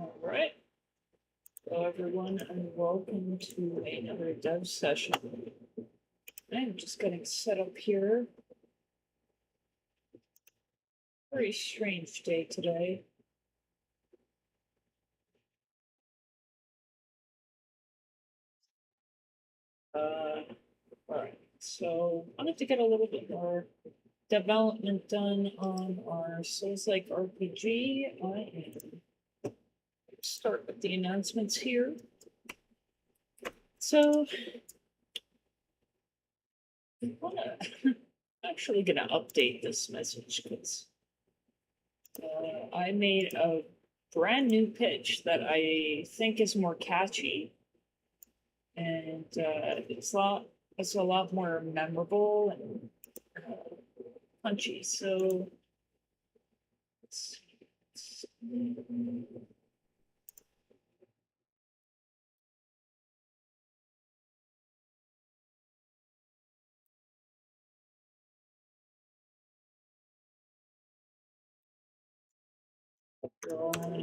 All right. Hello, everyone, and welcome to another dev session. I'm just getting set up here. Very strange day today. All right. So, I wanted to get a little bit more development done on our Souls-like RPG. I am start with the announcements here. So, I'm actually going to update this message because I made a brand new pitch that I think is more catchy, and it's a lot more memorable and punchy. So let's see.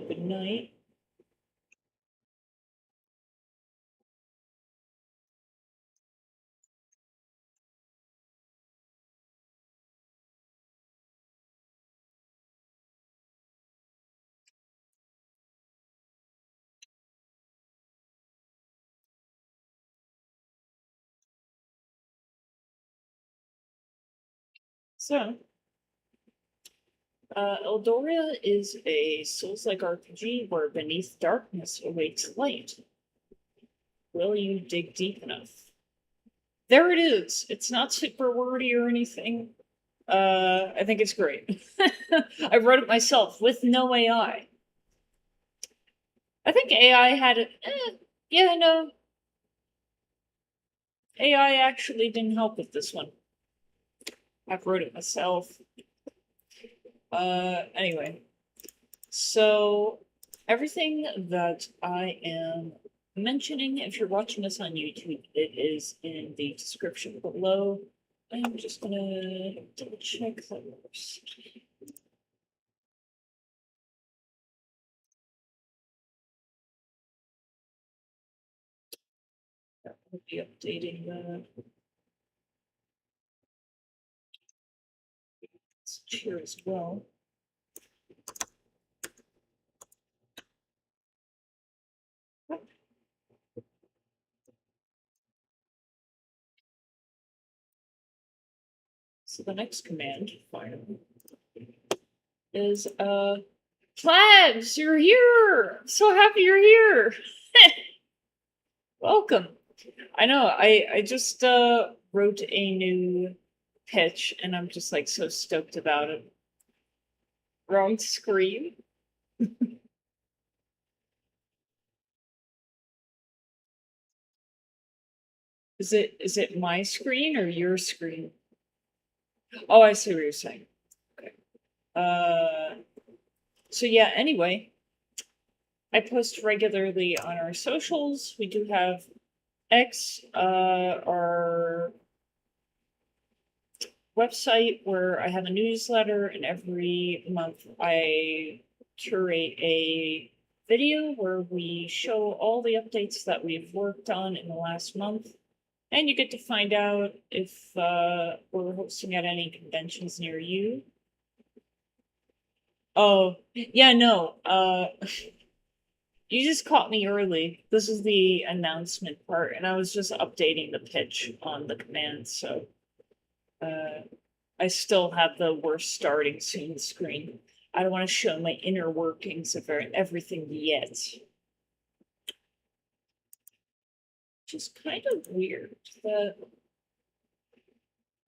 Good night. So, Eldoria is a Souls-like RPG where beneath darkness awaits light. Will you dig deep enough? There it is. It's not super wordy or anything. I think it's great. I wrote it myself with no AI. I think AI had it. Yeah, no. AI actually didn't help with this one. I wrote it myself. Anyway. So, everything that I am mentioning, if you're watching this on YouTube, it is in the description below. I'm just gonna double check that works. I'll be updating the here as well. So the next command, finally, is Plebs, you're here! I'm so happy you're here! Welcome. I know, I just wrote a new pitch and I'm just like so stoked about it. Wrong screen. Is it my screen or your screen? Oh, I see what you're saying. Okay. So yeah, anyway, I post regularly on our socials. We do have X, our website where I have a newsletter, and every month I curate a video where we show all the updates that we've worked on in the last month. And you get to find out if we're hosting at any conventions near you. Oh, yeah, no. You just caught me early. This is the announcement part, and I was just updating the pitch on the command, so I still have the worst starting soon screen. I don't want to show my inner workings of everything yet. Which is kind of weird.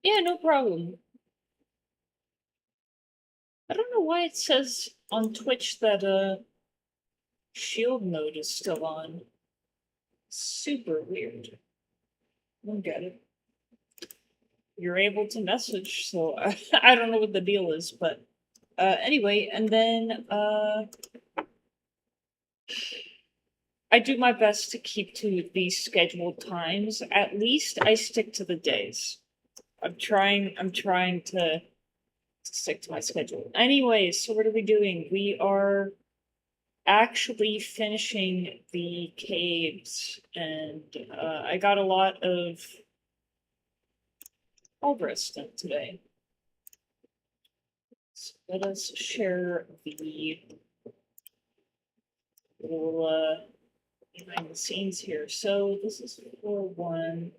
Yeah, no problem. I don't know why it says on Twitch that shield mode is still on. Super weird. I don't get it. You're able to message, so I don't know what the deal is, but anyway, and then I do my best to keep to these scheduled times. At least I stick to the days. I'm trying to stick to my schedule. Anyways, so what are we doing? We are actually finishing the caves, and I got a lot of progress done today. So let us share the little behind the scenes here. So this is floor 1,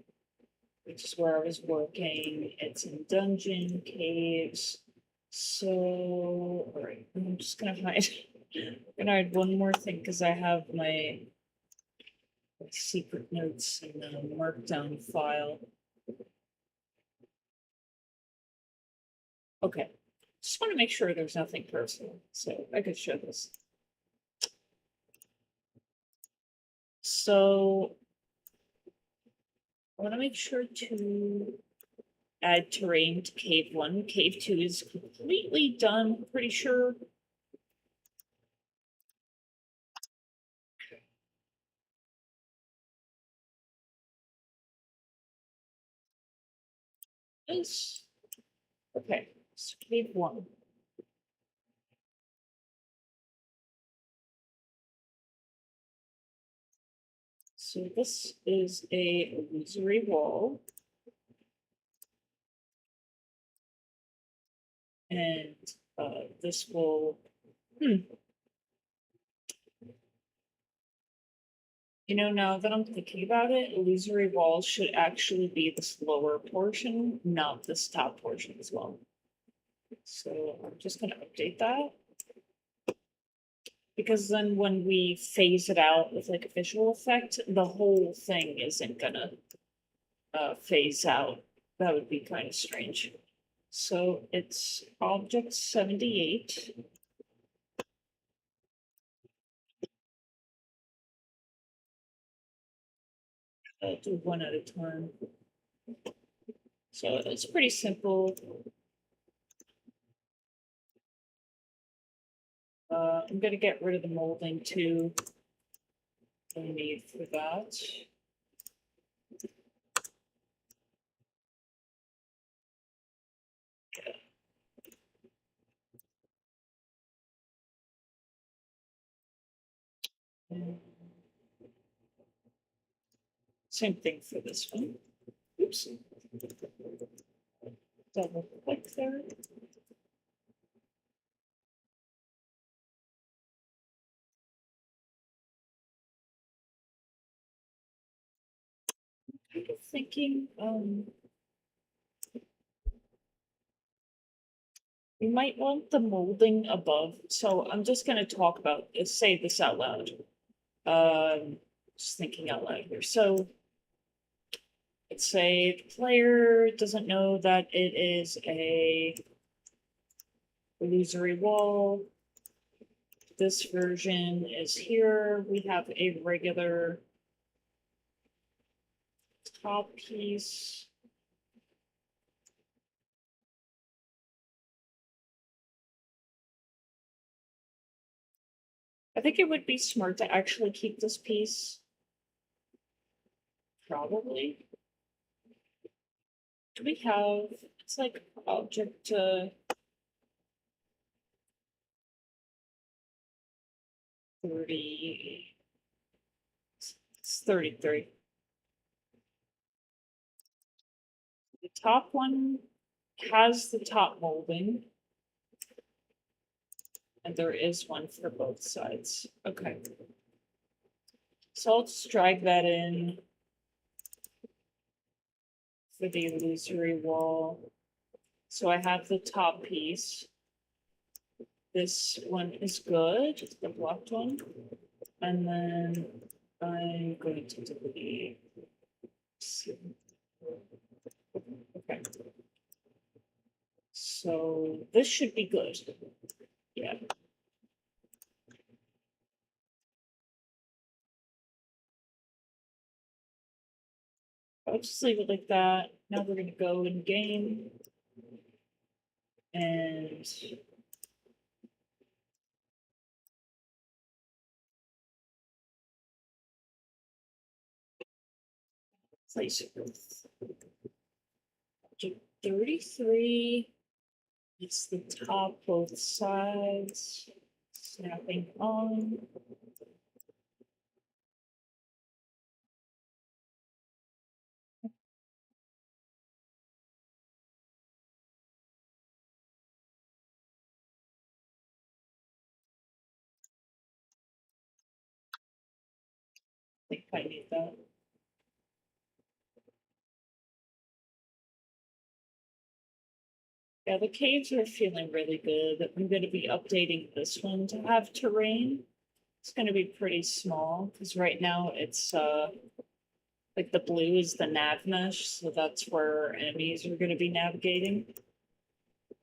which is where I was working. It's in dungeon caves. So, all right, I'm just gonna hide. I'm gonna hide one more thing because I have my secret notes in the markdown file. Okay, just want to make sure there's nothing personal, so I could show this. So I want to make sure to add terrain to cave 1. Cave 2 is completely done, pretty sure. Yes. Okay, so cave 1. So this is a illusory wall. And this will, you know, now that I'm thinking about it, illusory walls should actually be this lower portion, not this top portion as well. So I'm just gonna update that. Because then when we phase it out with like a visual effect, the whole thing isn't gonna phase out. That would be kind of strange. So it's object 78. I'll do one at a time. So it's pretty simple. I'm gonna get rid of the molding too. No need for that. Same thing for this one. Oops. Double click there. Kind of thinking, you might want the molding above. So I'm just gonna talk about this, say this out loud. Just thinking out loud here. So let's say the player doesn't know that it is a illusory wall. This version is here. We have a regular top piece. I think it would be smart to actually keep this piece. Probably. Do we have, it's like object 30, it's 33. The top one has the top molding. And there is one for both sides. Okay. So I'll just drag that in for the illusory wall. So I have the top piece. This one is good, the blocked one. And then I'm going to delete. Okay. So this should be good. Yeah. I'll just leave it like that. Now we're going to go in game and place it with 33. It's the top both sides. Snapping on. I think I need that. Yeah, the caves are feeling really good. I'm going to be updating this one to have terrain. It's going to be pretty small because right now it's like the blue is the nav mesh, so that's where enemies are going to be navigating.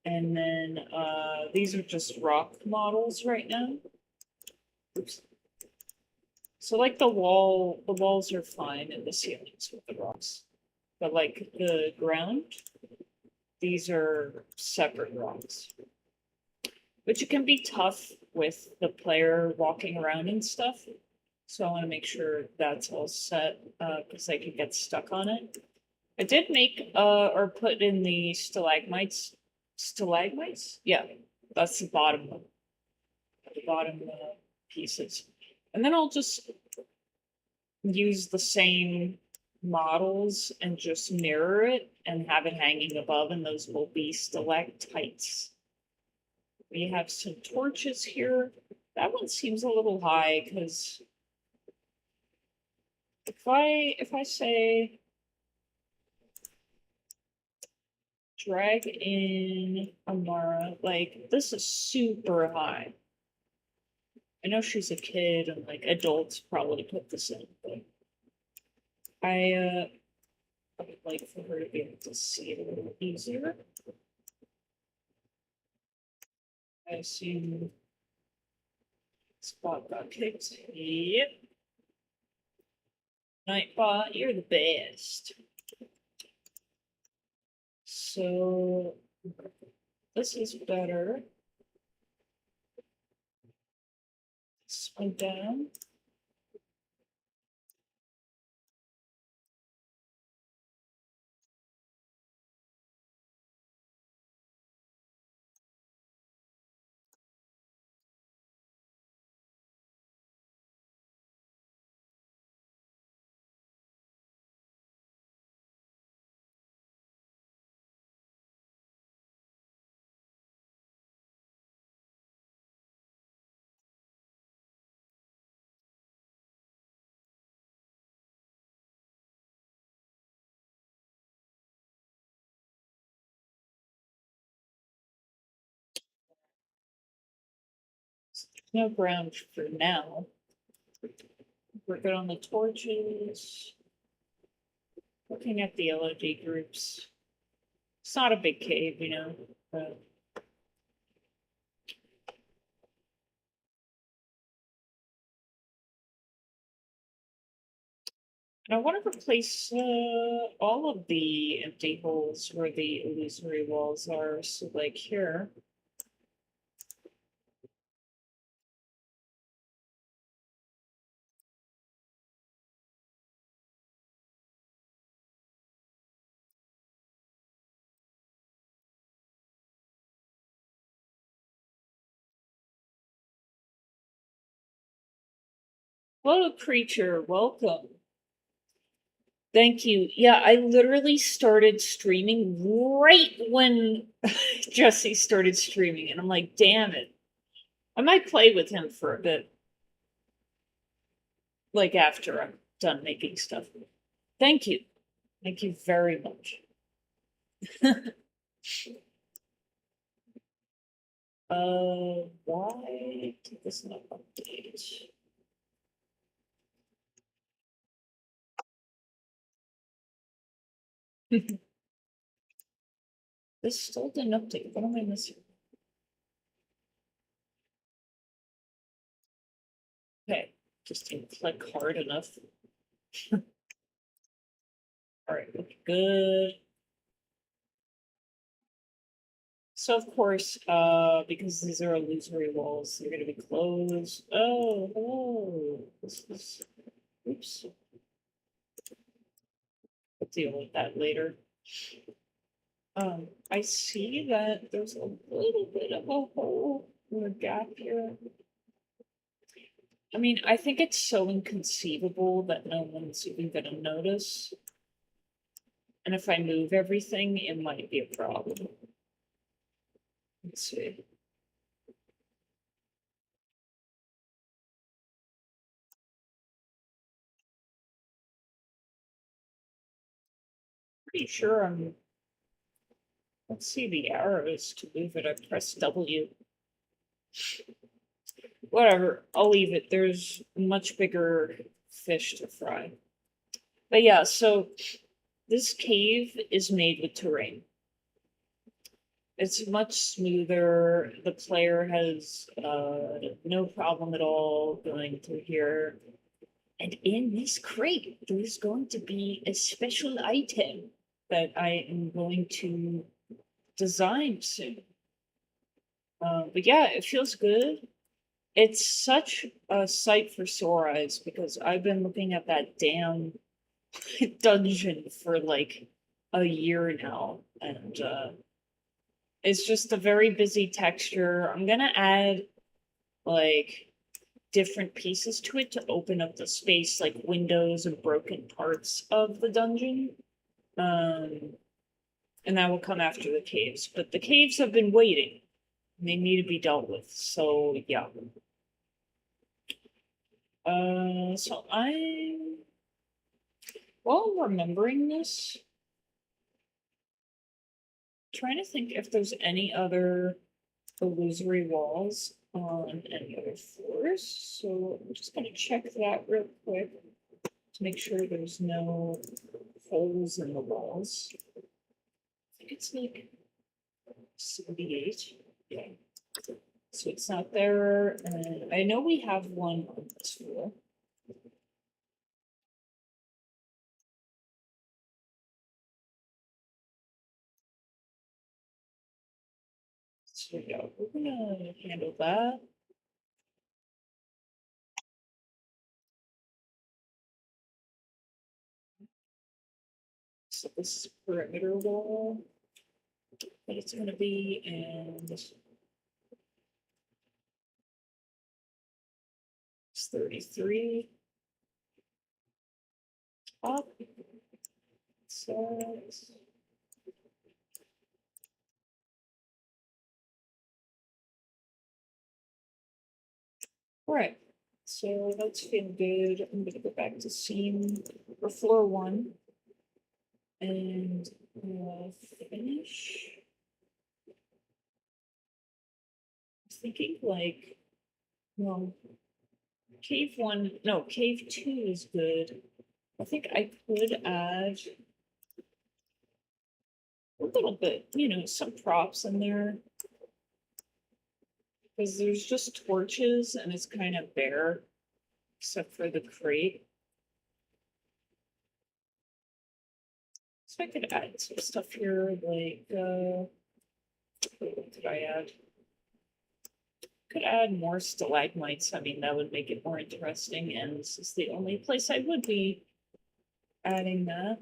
And then these are just rock models right now. Oops. So like the walls are fine and the ceilings with the rocks. But like the ground, these are separate rocks. Which it can be tough with the player walking around and stuff. So I want to make sure that's all set because I could get stuck on it. I did make or put in the stalagmites. Stalagmites? Yeah, that's the bottom one. The bottom pieces. And then I'll just use the same models and just mirror it and have it hanging above, and those will be stalactites. We have some torches here. That one seems a little high because if I say drag in Amara, like this is super high. I know she's a kid and like adults probably put this in, but I would like for her to be able to see it a little easier. I assume Spot got kicked. Yep. Nightbot, you're the best. So this is better. Swing down. No ground for now. We're good on the torches. Looking at the LOD groups. It's not a big cave, you know. But I want to replace all of the empty holes where the illusory walls are. So, like here. Hello, creature. Welcome. Thank you. Yeah, I literally started streaming right when Jesse started streaming, and I'm like, damn it. I might play with him for a bit. Like after I'm done making stuff. Thank you. Thank you very much. Why did this not update? This still didn't update. What am I missing? Okay, just didn't click hard enough. All right, look good. So of course, because these are illusory walls, they're gonna be closed. Oh, hello. This is oops. We'll deal with that later. I see that there's a little bit of a hole or a gap here. I mean, I think it's so inconceivable that no one's even gonna notice. And if I move everything, it might be a problem. Let's see. Pretty sure I'm. Let's see the arrows to move it. I press W. Whatever, I'll leave it. There's much bigger fish to fry. But yeah, so this cave is made with terrain. It's much smoother. The player has no problem at all going through here. And in this crate, there's going to be a special item that I am going to design soon. But yeah, it feels good. It's such a sight for sore eyes because I've been looking at that damn dungeon for like a year now, and it's just a very busy texture. I'm gonna add like different pieces to it to open up the space, like windows and broken parts of the dungeon. Um, and that will come after the caves. But the caves have been waiting. They need to be dealt with. So yeah. So I'm while I'm remembering this, trying to think if there's any other illusory walls on any other floors. So I'm just gonna check that real quick to make sure there's no holes in the walls. I think it's like 78. Yeah. So it's not there, and I know we have one on this floor. So yeah, we're gonna handle that. So this is perimeter wall that it's gonna be, and it's 33 up. So all right. So that's feeling good. I'm gonna go back to scene for floor one and finish. I was thinking like, well, cave one, no, cave two is good. I think I could add a little bit, some props in there because there's just torches and it's kind of bare except for the crate. So I could add some stuff here like what could I add? Could add more stalagmites. I mean, that would make it more interesting, and this is the only place I would be adding that.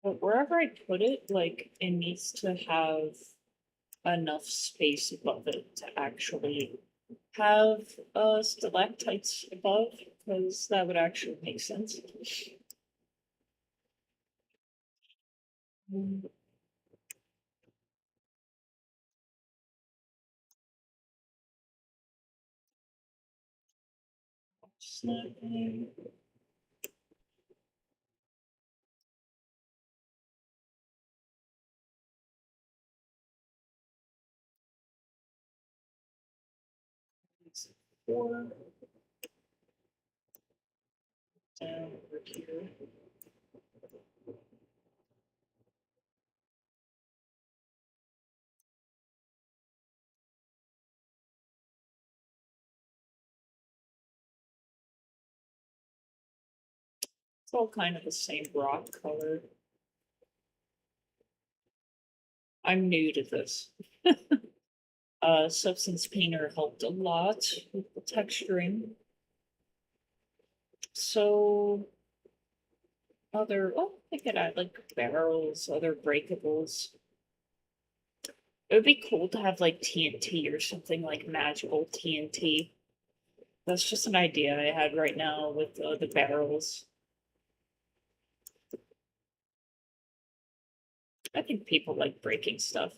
But wherever I put it, like, it needs to have enough space above it to actually have stalactites above, because that would actually make sense. Mm, snapping. Four down over here. It's all kind of the same rock color. I'm new to this. Substance Painter helped a lot with the texturing. So I could add like barrels, other breakables. It would be cool to have like TNT or something like magical TNT. That's just an idea I had right now with the barrels. I think people like breaking stuff.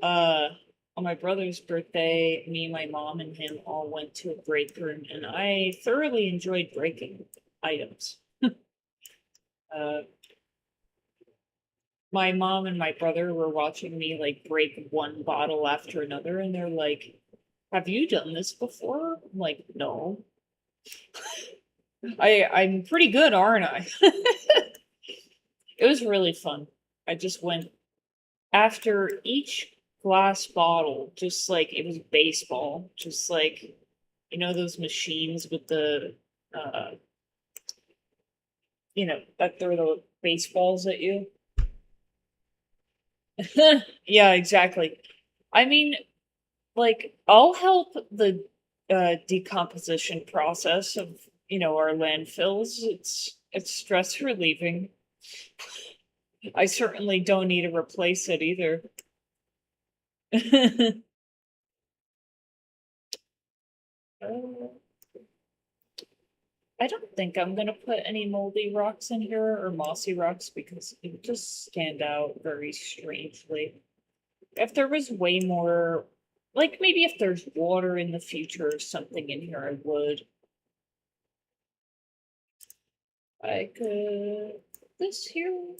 On my brother's birthday, me, my mom, and him all went to a break room, and I thoroughly enjoyed breaking items. uh, my mom and my brother were watching me like break one bottle after another, and they're like, "Have you done this before?" I'm like, "No." I'm pretty good, aren't I? It was really fun. I just went after each glass bottle, just like it was baseball, just like those machines with the uh that throw the baseballs at you. Yeah, exactly. I mean, like I'll help the decomposition process of our landfills. It's stress relieving. I certainly don't need to replace it either. Uh, I don't think I'm gonna put any moldy rocks in here or mossy rocks because it would just stand out very strangely. If there was way more, like maybe if there's water in the future or something in here, I would. I could put this here.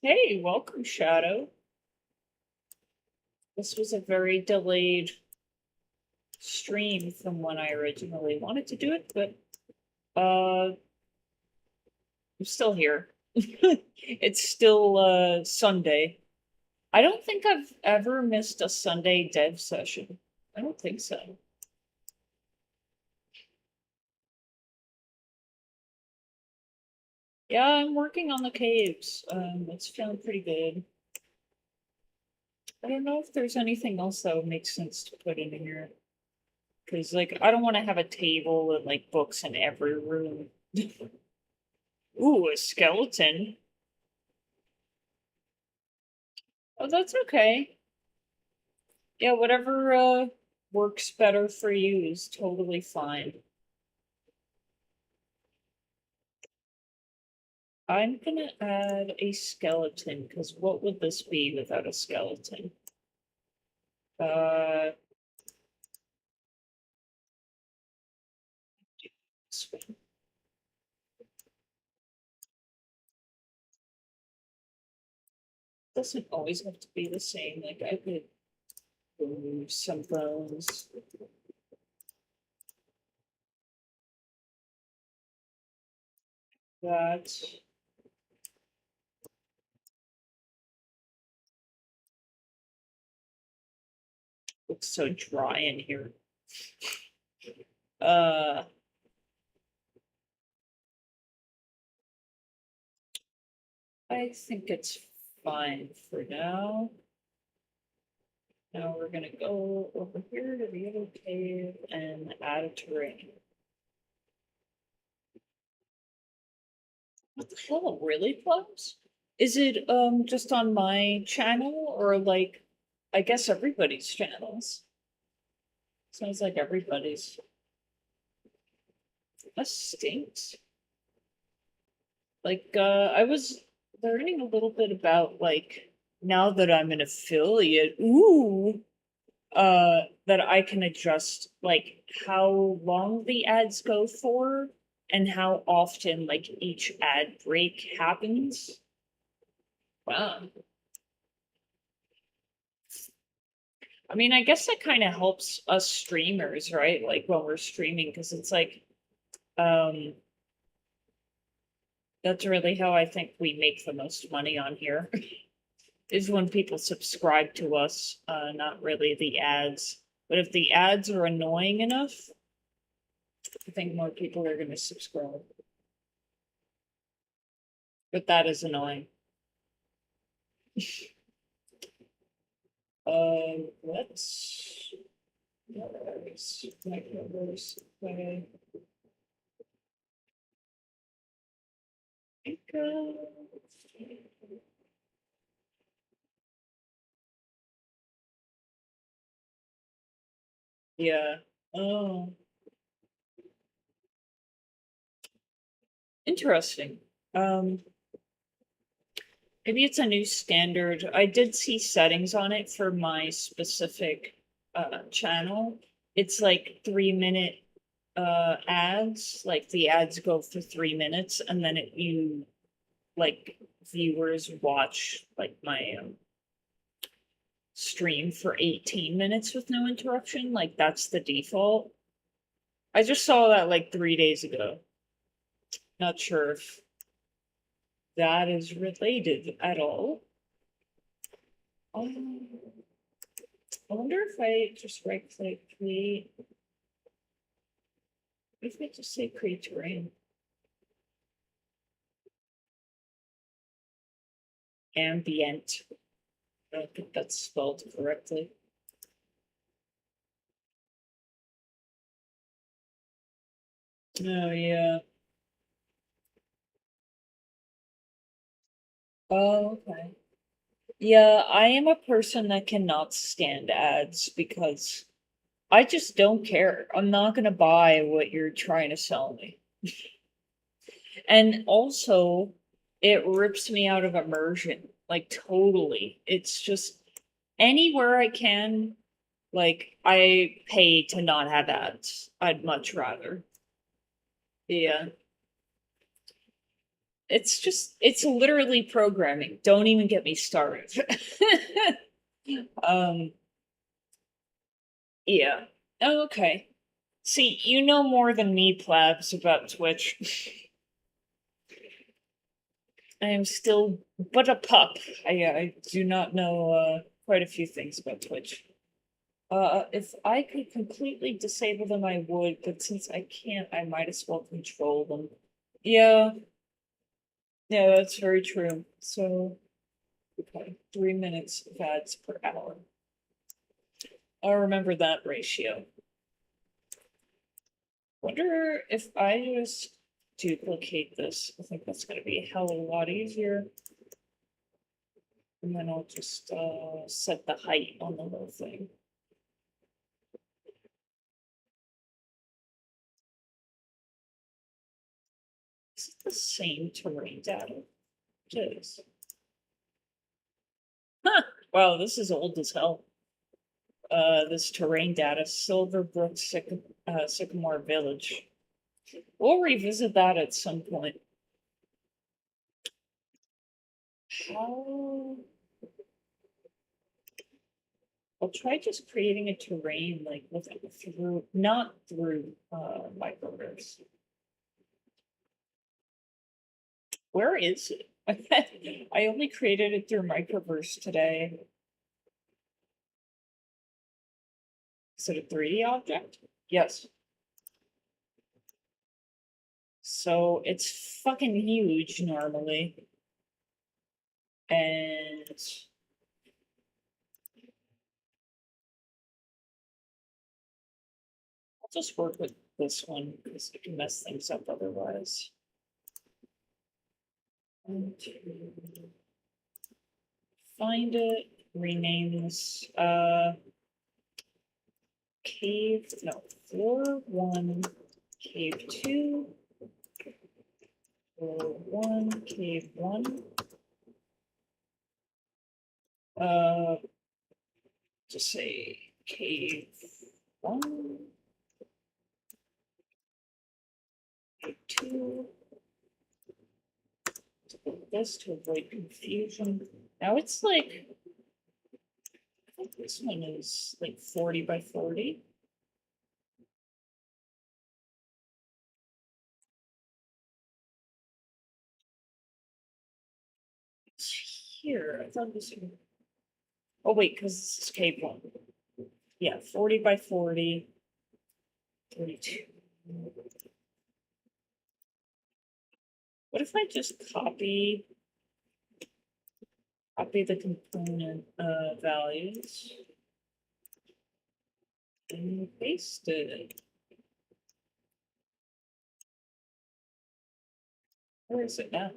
Hey, welcome, Shadow. This was a very delayed stream from when I originally wanted to do it, but I'm still here. It's still Sunday. I don't think I've ever missed a Sunday dev session. I don't think so. Yeah, I'm working on the caves. It's feeling pretty good. I don't know if there's anything else that would make sense to put in here. Because, like, I don't want to have a table and, like, books in every room. Ooh, a skeleton. Oh, that's okay. Yeah, whatever, works better for you is totally fine. I'm gonna add a skeleton, because what would this be without a skeleton? Uh, this one. Doesn't always have to be the same. Like, I could remove some bones. That. Looks so dry in here. Uh, I think it's fine for now. Now we're gonna go over here to the other cave and add a terrain. What the hell, really, Plums? Is it just on my channel or like I guess everybody's channels? Sounds like everybody's. That stinks. Like I was learning a little bit about like now that I'm an affiliate, that I can adjust like how long the ads go for and how often like each ad break happens. Wow. I mean, I guess that kind of helps us streamers, right? Like when we're streaming, because it's like, um, that's really how I think we make the most money on here, is when people subscribe to us, not really the ads. But if the ads are annoying enough, I think more people are going to subscribe. But that is annoying. Let's microverse play. Yeah. Oh, interesting. Maybe it's a new standard. I did see settings on it for my specific channel. It's like 3 minute ads. Like the ads go for 3 minutes, and then you like viewers watch like my stream for 18 minutes with no interruption. Like that's the default. I just saw that like 3 days ago. Not sure if that is related at all. Um, I wonder if I just right click create. If I just say create terrain. Ambient. I don't think that's spelled correctly. Oh, yeah. Oh, okay. Yeah, I am a person that cannot stand ads because I just don't care. I'm not gonna buy what you're trying to sell me. And also, it rips me out of immersion, like totally. It's just anywhere I can, like I pay to not have ads. I'd much rather. Yeah. It's literally programming. Don't even get me started. um yeah. Oh, okay. See, you know more than me, plebs, about Twitch. I am still but a pup. I do not know quite a few things about Twitch. If I could completely disable them, I would, but since I can't, I might as well control them. Yeah, yeah, that's very true. So, okay, 3 minutes of ads per hour. I'll remember that ratio. Wonder if I just duplicate this. I think that's going to be a hell of a lot easier. And then I'll just set the height on the whole thing. Is it the same terrain data? It is. Huh. Wow, this is old as hell. This terrain data, Silverbrook Sycamore Village. We'll revisit that at some point. How? I'll try just creating a terrain like with through, not through microverse. Where is it? I only created it through microverse today. Is it a 3D object? Yes. So it's fucking huge normally. And I'll just work with this one because it can mess things up otherwise. And find it, rename this cave, no, floor 1, cave 2, floor 1, cave 1. Just say cave 1, cave 2. Put this to avoid confusion. Now it's like think this one is like 40 by 40. It's here. I thought this was. Oh, wait, because this is Cape one. Yeah, 40 by 40. 32. What if I just copy the component values and paste it? Where is it now?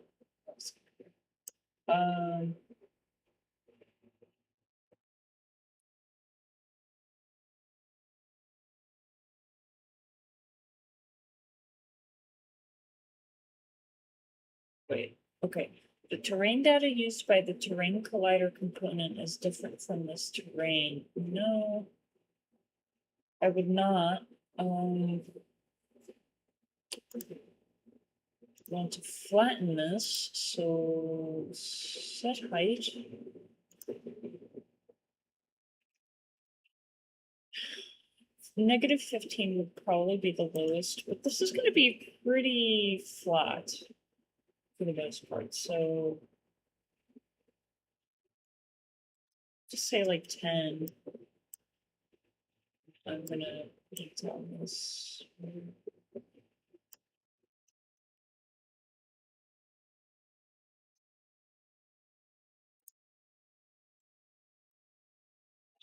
Um, wait, okay. The terrain data used by the terrain collider component is different from this terrain. No, I would not. Want to flatten this, so set height. Negative 15 would probably be the lowest, but this is going to be pretty flat for the most part. So just say like 10. I'm going to detail this.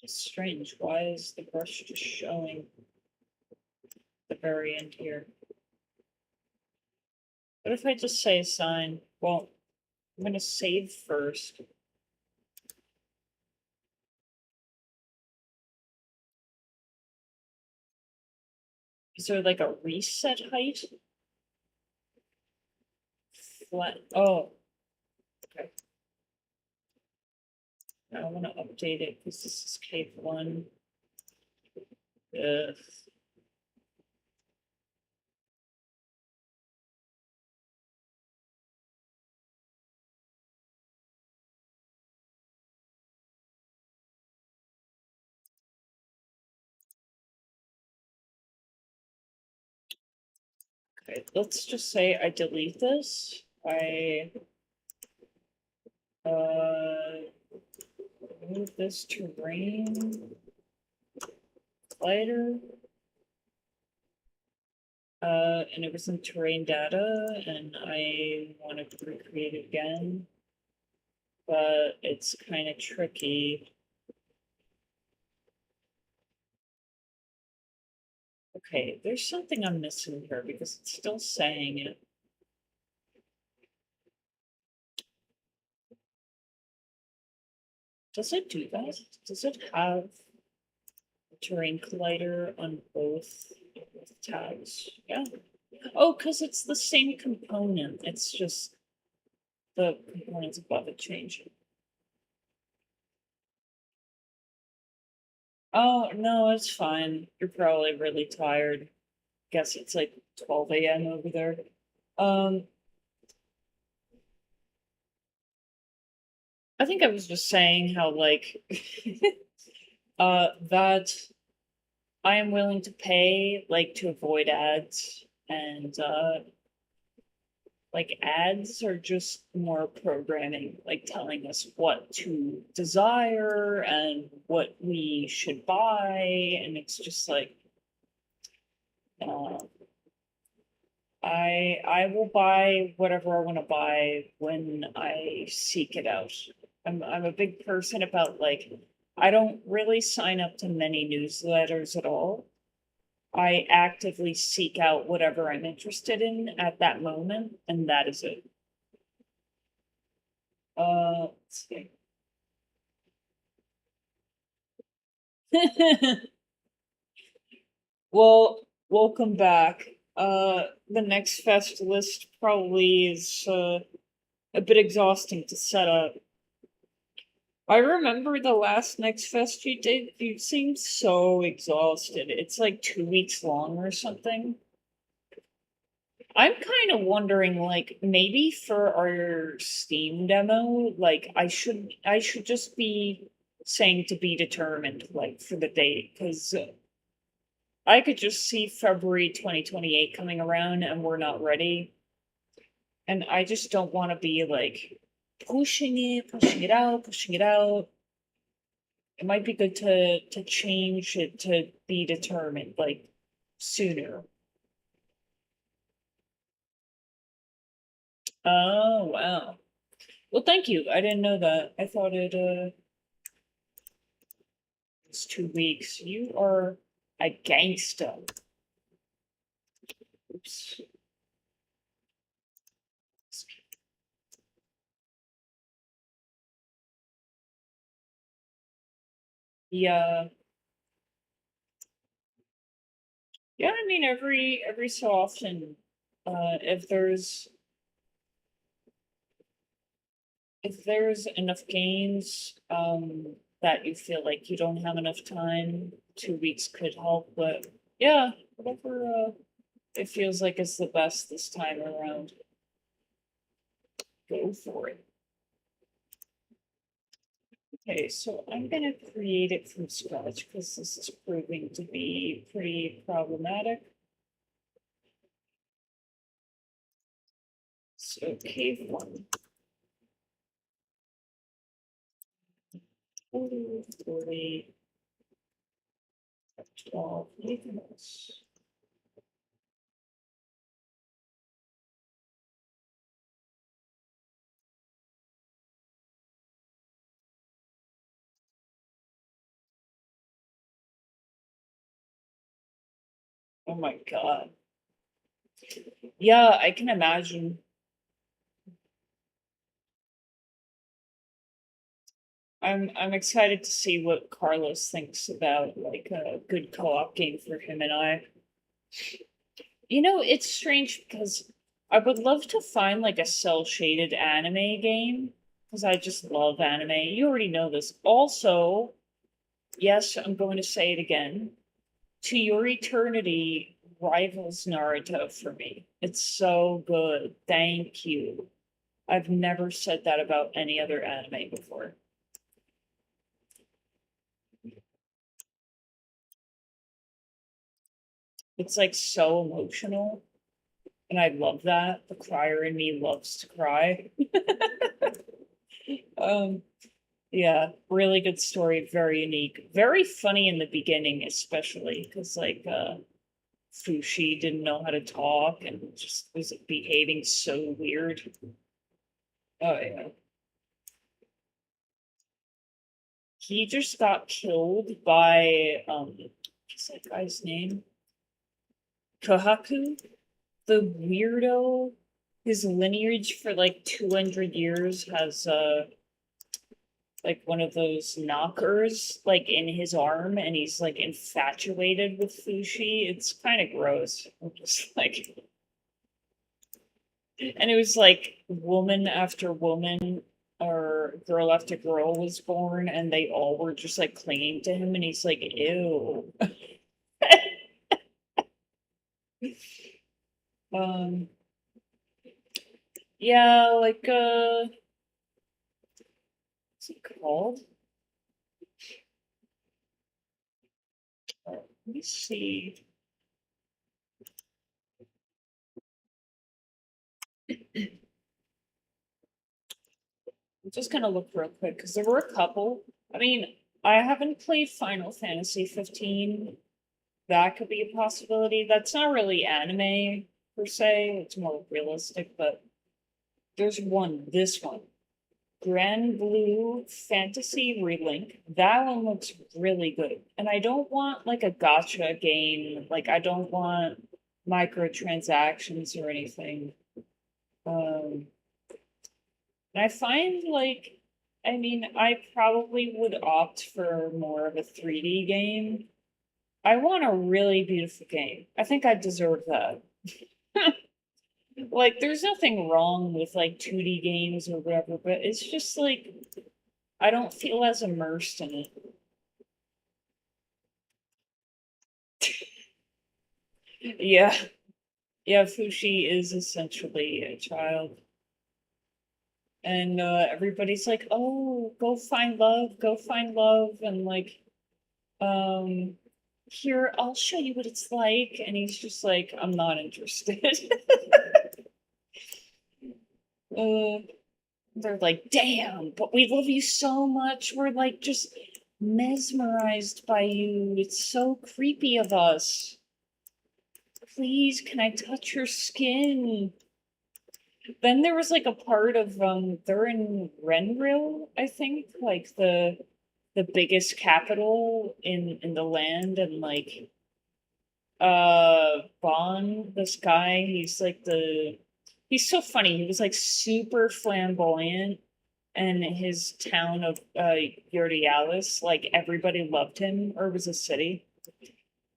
It's strange. Why is the brush just showing the very end here? What if I just say assign? Well, I'm going to save first. Is there like a reset height? Flat. Oh, okay. Now I want to update it because this is Cape 1. Ugh. Okay, let's just say I delete this. I move this terrain slider. And it was in terrain data, and I wanted to recreate it again, but it's kind of tricky. Okay, there's something I'm missing here because it's still saying it. Does it do that? Does it have terrain collider on both tabs? Yeah. Oh, because it's the same component. It's just the components above it changing. Oh, no, it's fine. You're probably really tired. Guess it's like 12 a.m. over there. I think I was just saying how, like, that I am willing to pay, like, to avoid ads, and, like, ads are just more programming, like telling us what to desire and what we should buy, and it's just like, uh, I will buy whatever I want to buy when I seek it out. I'm a big person about, like, I don't really sign up to many newsletters at all. I actively seek out whatever I'm interested in at that moment, and that is it. Let's see. Well, welcome back. The next fest list probably is a bit exhausting to set up. I remember the last Next Fest you did, you seemed so exhausted. It's like 2 weeks long or something. I'm kind of wondering, like, maybe for our Steam demo, like, I should just be saying to be determined, like for the date, because I could just see February 2028 coming around and we're not ready. And I just don't want to be like pushing it out, pushing it out. It might be good to change it to be determined, like sooner. Oh wow. Well, thank you. I didn't know that. I thought it was 2 weeks. You are a gangster. Oops. Yeah. Yeah, I mean every so often, if there's enough games, that you feel like you don't have enough time, 2 weeks could help, but yeah, whatever it feels like is the best this time around. Go for it. Okay, so I'm gonna create it from scratch because this is proving to be pretty problematic. So cave one. 40, 40, 12, anything else? Oh my god. Yeah, I can imagine. I'm excited to see what Carlos thinks about like a good co-op game for him and I. You know, it's strange because I would love to find like a cell shaded anime game because I just love anime. You already know this. Also, yes, I'm going to say it again. To Your Eternity rivals Naruto for me. It's so good. Thank you. I've never said that about any other anime before. It's like so emotional, and I love that. The crier in me loves to cry. Um, yeah, really good story, very unique, very funny in the beginning, especially because Fushi didn't know how to talk and just was behaving so weird. Oh yeah. He just got killed by what's that guy's name? Kohaku? The weirdo. His lineage for like 200 years has like one of those knockers like in his arm and he's like infatuated with Fushi. It's kind of gross. I'm just like and it was like woman after woman or girl after girl was born and they all were just like clinging to him and he's like ew. um yeah, like what's it called? Let me see. I'm just gonna look real quick because there were a couple. I mean, I haven't played Final Fantasy 15. That could be a possibility. That's not really anime per se. It's more realistic, but there's one. This one, Grand Blue Fantasy Relink. That one looks really good. And I don't want like a gotcha game. Like I don't want microtransactions or anything. Um, and I find like, I mean, I probably would opt for more of a 3D game. I want a really beautiful game. I think I deserve that. Like, there's nothing wrong with like 2D games or whatever, but it's just like I don't feel as immersed in it. Yeah, yeah, Fushi is essentially a child. And everybody's like, "Oh, go find love," and like, um, "Here, I'll show you what it's like," and he's just like, "I'm not interested." uh, they're like, "Damn, but we love you so much. We're like just mesmerized by you. It's so creepy of us. Please, can I touch your skin?" Then there was like a part of they're in Renville, I think, like the biggest capital in the land, and like Bond, this guy, he's so funny. He was like super flamboyant, and his town of Yordialis, like everybody loved him, or it was a city.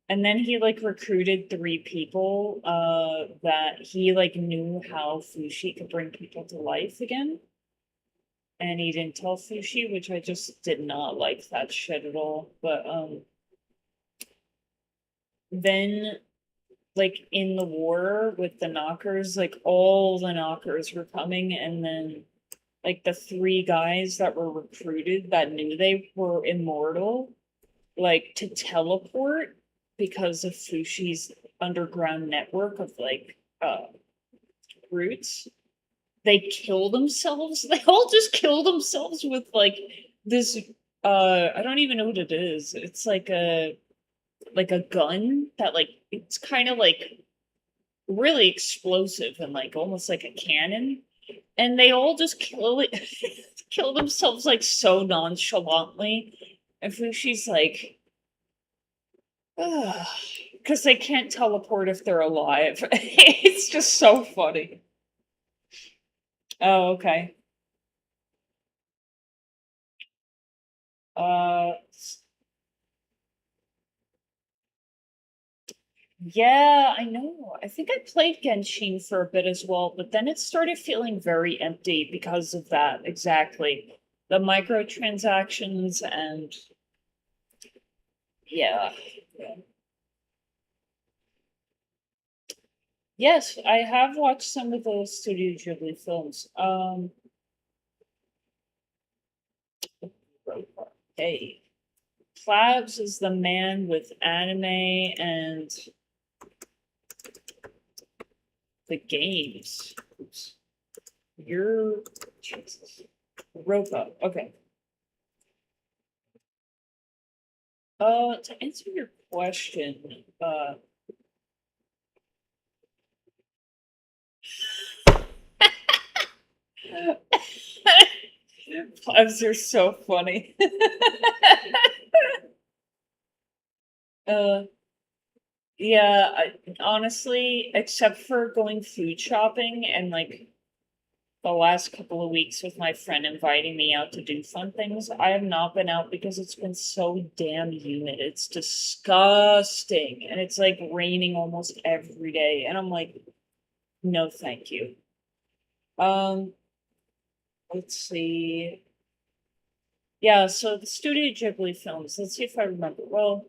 And then he like recruited three people that he like knew how Fushi could bring people to life again. And he didn't tell Fushi, which I just did not like that shit at all. But then like in the war with the knockers, like all the knockers were coming, and then like the three guys that were recruited that knew they were immortal, like to teleport because of Fushi's underground network of like routes. They kill themselves. They all just kill themselves with like this I don't even know what it is. It's like a gun that like it's kind of like really explosive and like almost like a cannon. And they all just kill it kill themselves like so nonchalantly. And Fushi's like, because they can't teleport if they're alive. It's just so funny. Oh, okay. Uh, yeah, I know. I think I played Genshin for a bit as well, but then it started feeling very empty because of that. Exactly. The microtransactions and yeah. Yeah. Yes, I have watched some of those Studio Ghibli films. Hey, Plabs is the man with anime and the games. Oops. You're Jesus. Ropa. Okay. To answer your question, Plebs are so funny. uh, yeah, honestly, except for going food shopping and like the last couple of weeks with my friend inviting me out to do fun things, I have not been out because it's been so damn humid. It's disgusting. And it's like raining almost every day. And I'm like, no, thank you. Um, let's see. Yeah, so the Studio Ghibli films, let's see if I remember. Well,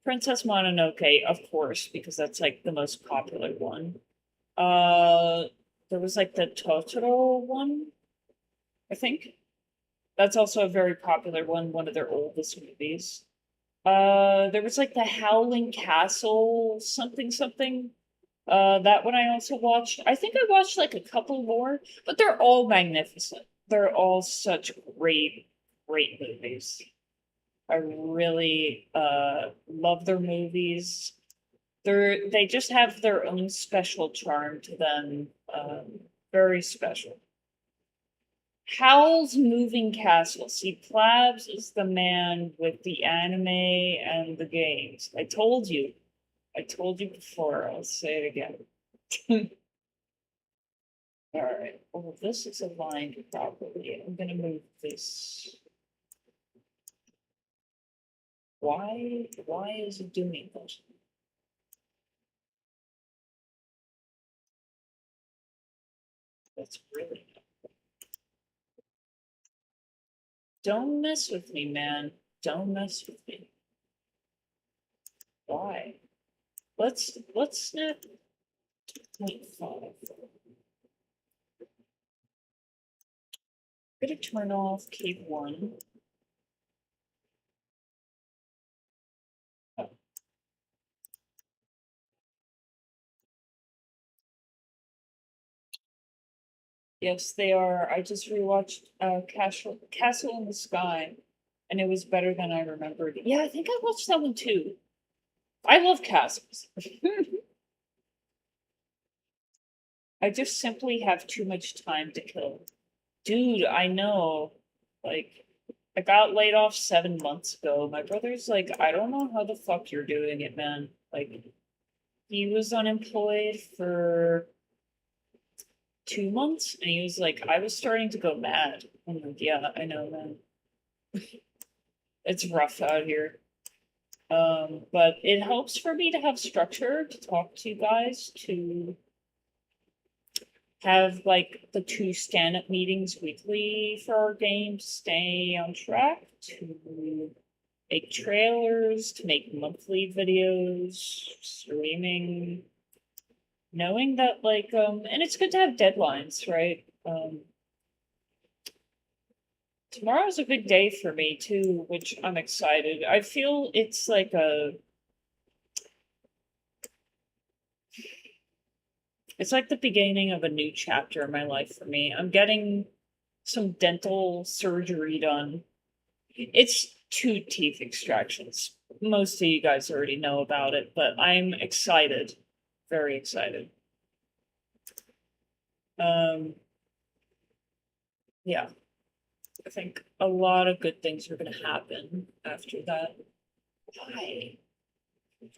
Princess Mononoke, of course, because that's like the most popular one. Uh, there was like the Totoro one, I think. That's also a very popular one of their oldest movies. There was like the Howling Castle, something something. That one I also watched. I think I watched like a couple more, but they're all magnificent. They're all such great movies. I really love their movies. They just have their own special charm to them. Very special. Howl's Moving Castle. See, Plabs is the man with the anime and the games. I told you. I told you before. I'll say it again. All right. Well, this is aligned properly. I'm gonna move this. Why? Why is it doing this? That's really. Don't mess with me, man. Don't mess with me. Why? Let's snap 0.5. I'm gonna turn off cave 1. Oh, yes, they are. I just rewatched Castle in the Sky, and it was better than I remembered. Yeah, I think I watched that one too. I love castles. I just simply have too much time to kill. Dude, I know. Like, I got laid off 7 months ago. My brother's like, I don't know how the fuck you're doing it, man. Like, he was unemployed for 2 months, and he was like, I was starting to go mad. I'm like, yeah, I know, man. It's rough out here. But it helps for me to have structure to talk to you guys, to have like the 2 stand-up meetings weekly for our games, stay on track, to make trailers, to make monthly videos, streaming, knowing that and it's good to have deadlines, right? Tomorrow's a big day for me too, which I'm excited. I feel it's like it's like the beginning of a new chapter in my life for me. I'm getting some dental surgery done. It's 2 teeth extractions. Most of you guys already know about it, but I'm excited. Very excited. Um, yeah, I think a lot of good things are going to happen after that. Why?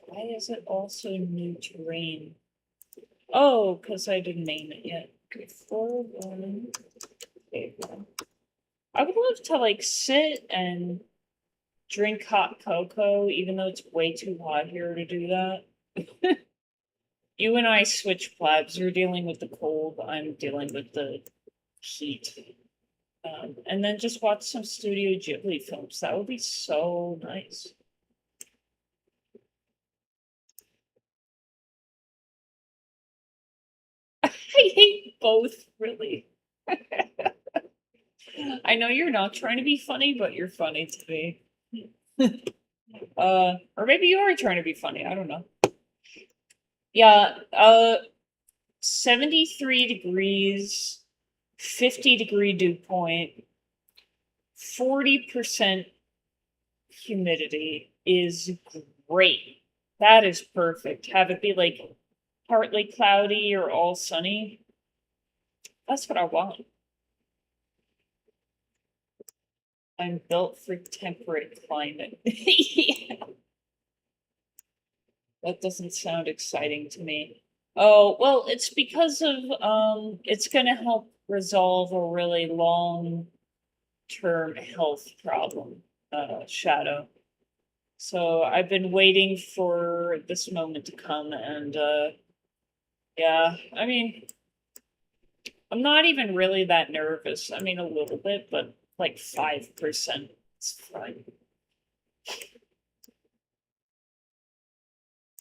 Why is it also new terrain? Oh, because I didn't name it yet. Okay, 4-1. Okay, I would love to like sit and drink hot cocoa, even though it's way too hot here to do that. You and I switch plabs. You're dealing with the cold. I'm dealing with the heat. And then just watch some Studio Ghibli films. That would be so nice. I hate both, really. I know you're not trying to be funny, but you're funny to me. Or maybe you are trying to be funny. I don't know. Yeah, 73 degrees, 50-degree dew point, 40% humidity is great. That is perfect. Have it be like partly cloudy or all sunny. That's what I want. I'm built for temperate climate. Yeah, that doesn't sound exciting to me. Oh, well, it's because of it's gonna help resolve a really long term health problem, Shadow. So I've been waiting for this moment to come, and yeah, I mean, I'm not even really that nervous. I mean, a little bit, but like 5%. It's fine.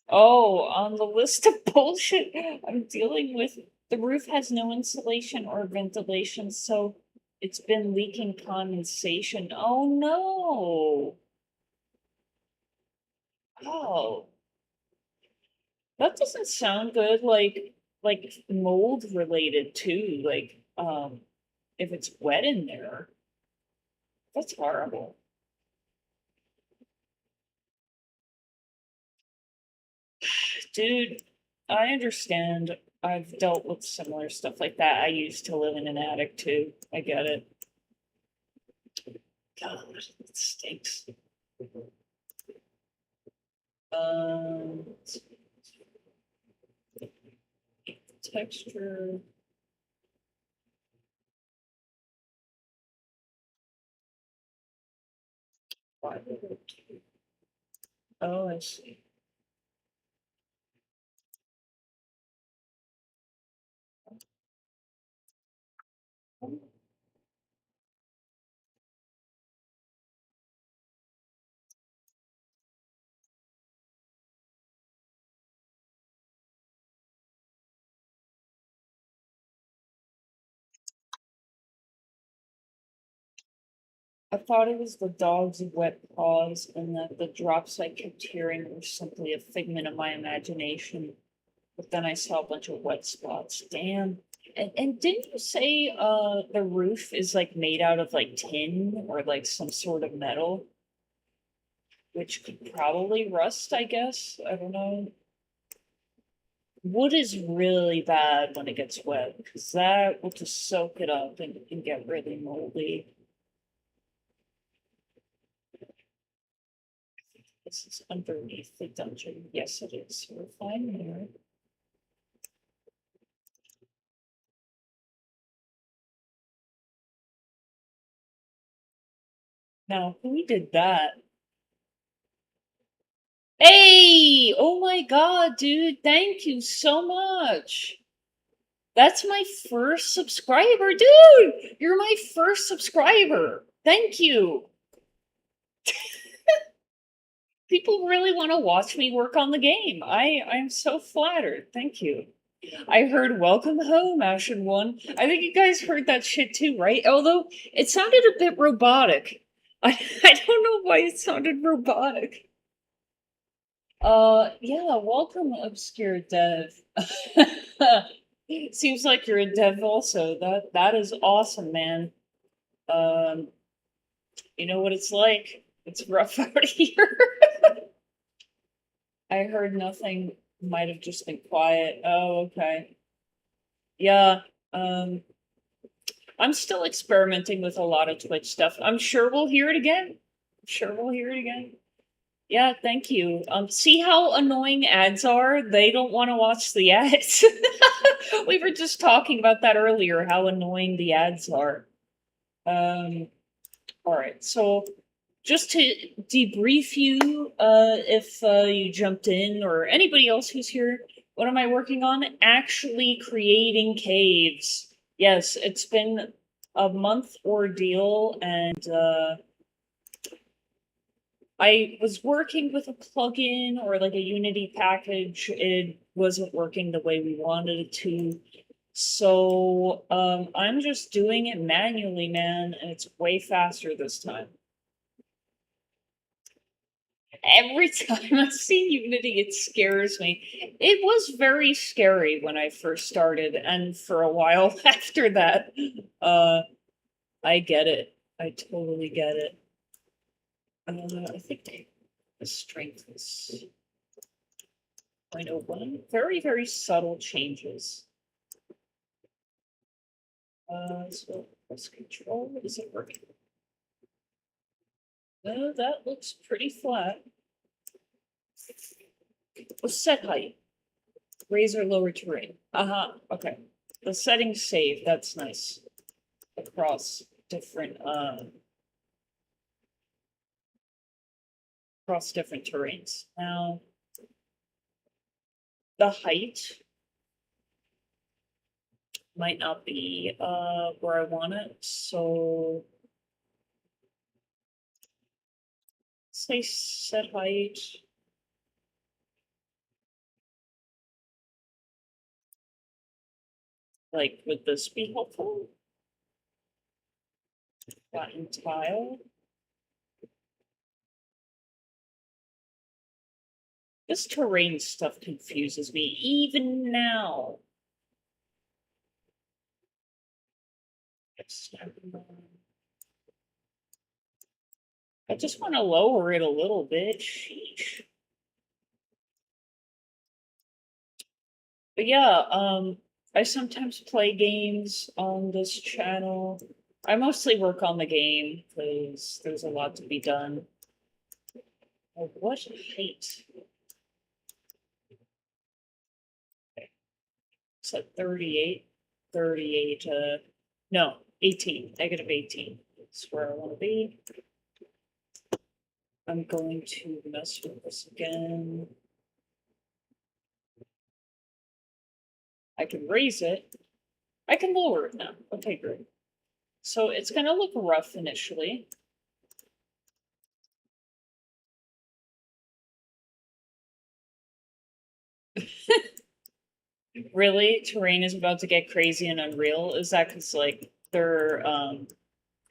Oh, on the list of bullshit I'm dealing with, the roof has no insulation or ventilation, so it's been leaking condensation. Oh no. Oh, that doesn't sound good. Like mold related too. If it's wet in there, that's horrible. Dude, I understand. I've dealt with similar stuff like that. I used to live in an attic too. I get it. God, it stinks. Um, texture. Oh, I see. I thought it was the dog's wet paws and that the drops I kept hearing were simply a figment of my imagination. But then I saw a bunch of wet spots. Damn. And didn't you say the roof is like made out of like tin or like some sort of metal? Which could probably rust, I guess. I don't know. Wood is really bad when it gets wet because that will just soak it up and get really moldy. This is underneath the dungeon. Yes, it is. We're fine here. Now, who did that? Hey! Oh my god, dude, thank you so much. That's my first subscriber, dude! You're my first subscriber. Thank you. People really want to watch me work on the game. I'm so flattered. Thank you. I heard welcome home, Ashen One. I think you guys heard that shit too, right? Although it sounded a bit robotic. I don't know why it sounded robotic. Yeah, welcome, obscure dev. Seems like you're a dev also. That is awesome, man. Um, you know what it's like. It's rough out here. I heard nothing. Might have just been quiet. Oh, okay. Yeah. I'm still experimenting with a lot of Twitch stuff. I'm sure we'll hear it again. I'm sure we'll hear it again. Yeah, thank you. See how annoying ads are? They don't want to watch the ads. We were just talking about that earlier, how annoying the ads are. All right, so just to debrief you, if you jumped in or anybody else who's here, what am I working on? Actually creating caves. Yes, it's been a month ordeal, and I was working with a plugin or like a Unity package. It wasn't working the way we wanted it to. So I'm just doing it manually, man, and it's way faster this time. Every time I see Unity, it scares me. It was very scary when I first started, and for a while after that, I get it. I totally get it. I think the strength is 0.01. Very, very subtle changes. So press control. Is it working? No, that looks pretty flat. Oh, set height. Raise or lower terrain. Okay. The settings save. That's nice. Across different terrains. Now the height might not be where I want it, so say set height. Like, would this be helpful? Flatten tile. This terrain stuff confuses me even now. I just want to lower it a little bit. Sheesh. But yeah, I sometimes play games on this channel. I mostly work on the game because there's a lot to be done. Oh, what height? So 38, 38, no, 18, negative 18. That's where I want to be. I'm going to mess with this again. I can raise it. I can lower it now. Okay, great. So it's going to look rough initially. Really? Terrain is about to get crazy and unreal? Is that because, like, they're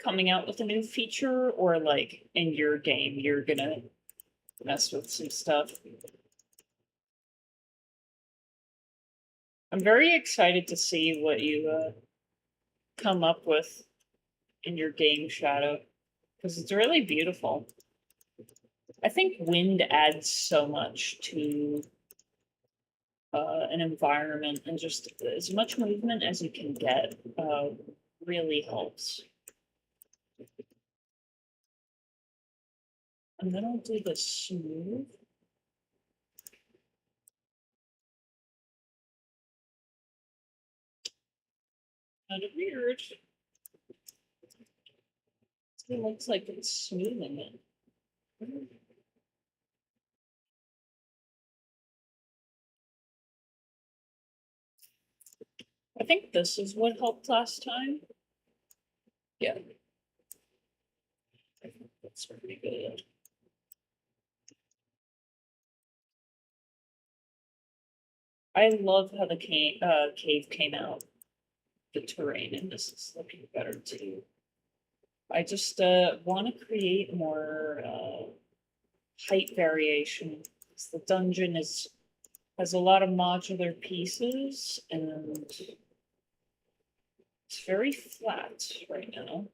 coming out with a new feature, or like in your game you're gonna mess with some stuff. I'm very excited to see what you come up with in your game, Shadow, because it's really beautiful. I think wind adds so much to an environment, and just as much movement as you can get really helps. And then I'll do the smooth. Kind of weird. It looks like it's smoothing it. I think this is what helped last time. Yeah. I think that's pretty good. I love how the cave came out. The terrain in this is looking better too. I just want to create more height variation. The dungeon has a lot of modular pieces, and it's very flat right now.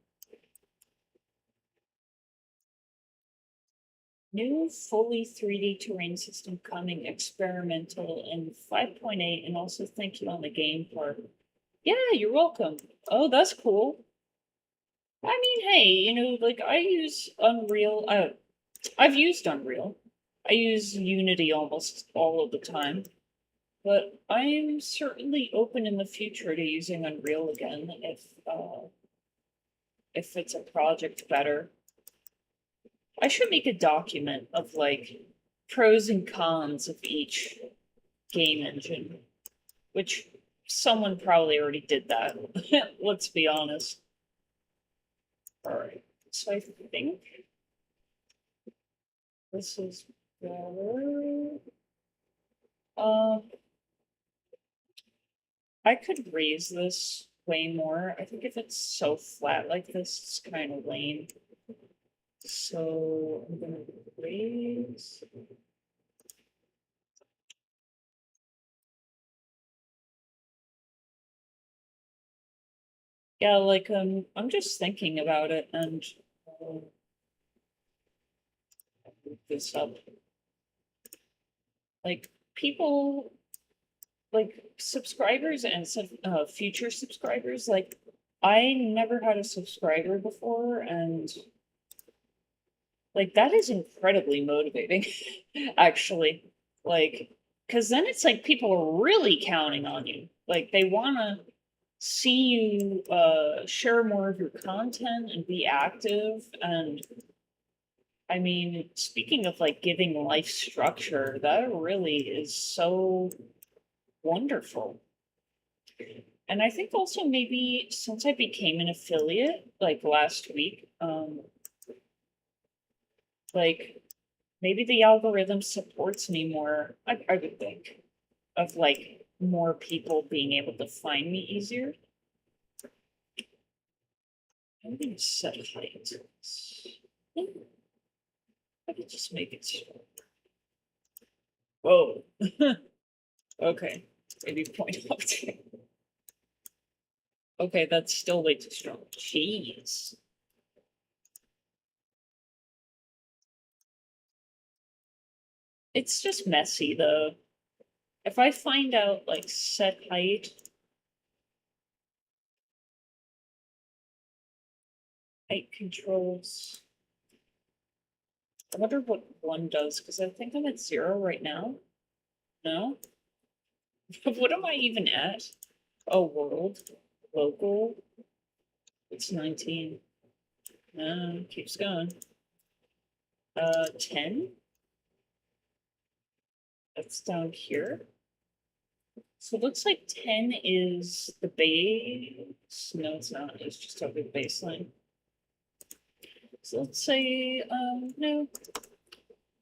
New fully 3D terrain system coming, experimental in 5.8, and also thank you on the game part. Yeah, you're welcome. Oh, that's cool. I mean, hey, you know, like I use Unreal. I've used Unreal. I use Unity almost all of the time. But I'm certainly open in the future to using Unreal again if it's a project better. I should make a document of like pros and cons of each game engine, which someone probably already did that. Let's be honest. All right, so I think this is better. I could raise this way more. I think if it's so flat like this, it's kind of lame. So I'm gonna raise. Yeah, like I'm just thinking about it, and move this up. Like people, like subscribers and future subscribers. Like I never had a subscriber before, and like that is incredibly motivating, actually. Like, because then it's like people are really counting on you. Like they want to see you share more of your content and be active. And I mean, speaking of like giving life structure, that really is so wonderful. And I think also maybe since I became an affiliate like last week, like maybe the algorithm supports me more. I would think of like more people being able to find me easier. I'm gonna set height. I could just make it short. Whoa. Okay, maybe point up to. Okay, that's still way too strong. Jeez. It's just messy though. If I find out like set height controls. I wonder what one does, because I think I'm at 0 right now. No? What am I even at? Oh, world. Local. It's 19. Keeps going. 10? That's down here. So it looks like 10 is the base. No, it's not. It's just over the baseline. So let's say, no,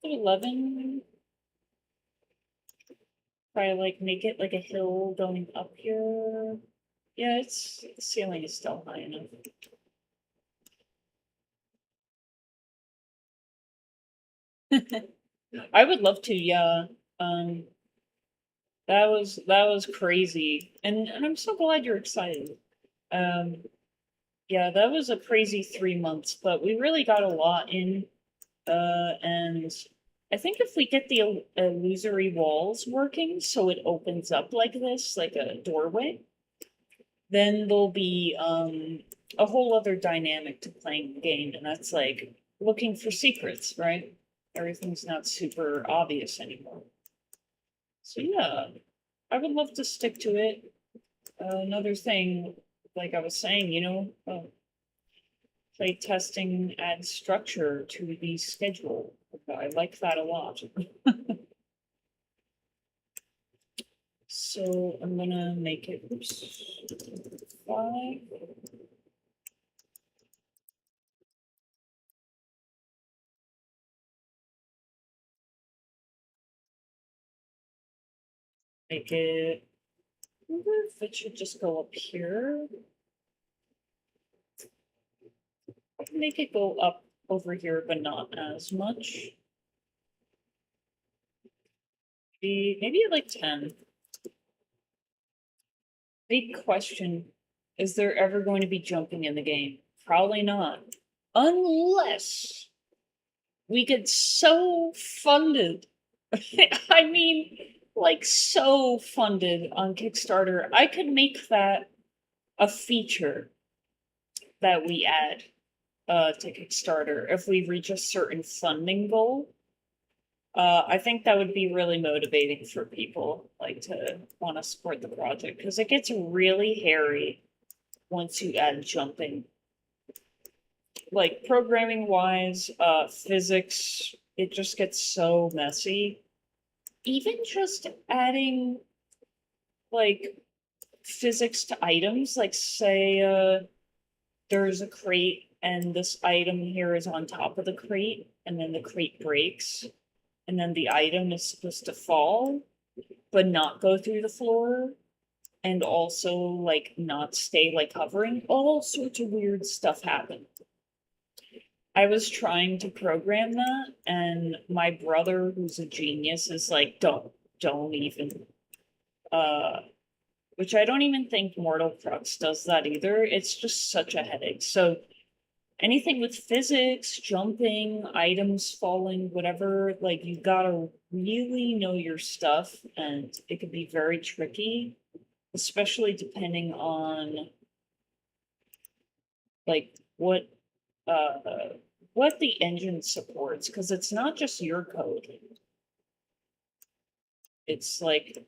11. Try to like make it like a hill going up here. Yeah, the ceiling is still high enough. I would love to, yeah. Um, that was crazy, and I'm so glad you're excited. Um, yeah, that was a crazy 3 months, but we really got a lot in. And I think if we get the illusory walls working, so it opens up like this, like a doorway, then there'll be a whole other dynamic to playing the game, and that's like looking for secrets, right? Everything's not super obvious anymore. So yeah, I would love to stick to it. Another thing, like I was saying, play testing adds structure to the schedule. I like that a lot. So I'm gonna make it, oops, 5. Make it, I wonder if it should just go up here. Make it go up over here, but not as much. Maybe like 10. Big question. Is there ever going to be jumping in the game? Probably not. Unless we get so funded. I mean, like so funded on Kickstarter. I could make that a feature that we add to Kickstarter if we reach a certain funding goal. I think that would be really motivating for people, like to want to support the project, because it gets really hairy once you add jumping. Like programming wise, physics, it just gets so messy. Even just adding like physics to items, like say there's a crate and this item here is on top of the crate, and then the crate breaks, and then the item is supposed to fall, but not go through the floor, and also like not stay like hovering. All sorts of weird stuff happen. I was trying to program that, and my brother, who's a genius, is like, don't even. Uh, which I don't even think Mortal Crux does that either. It's just such a headache. So anything with physics, jumping, items falling, whatever, like you gotta really know your stuff, and it can be very tricky, especially depending on like what the engine supports, because it's not just your code. It's like,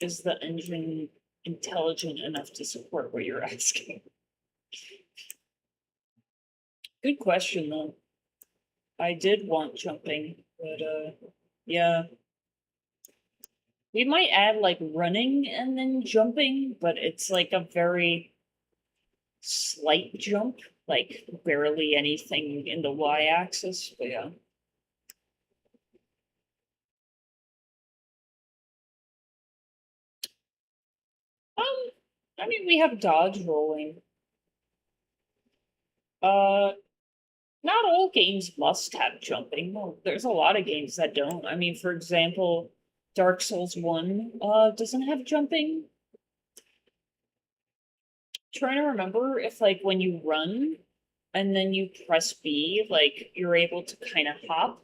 is the engine intelligent enough to support what you're asking? Good question though. I did want jumping, but yeah. We might add like running and then jumping, but it's like a very slight jump, like barely anything in the y-axis, but yeah. Um, I mean, we have dodge rolling. Uh, Not all games must have jumping. Well, there's a lot of games that don't. I mean, for example, Dark Souls 1 doesn't have jumping. Trying to remember if like when you run and then you press B, like you're able to kind of hop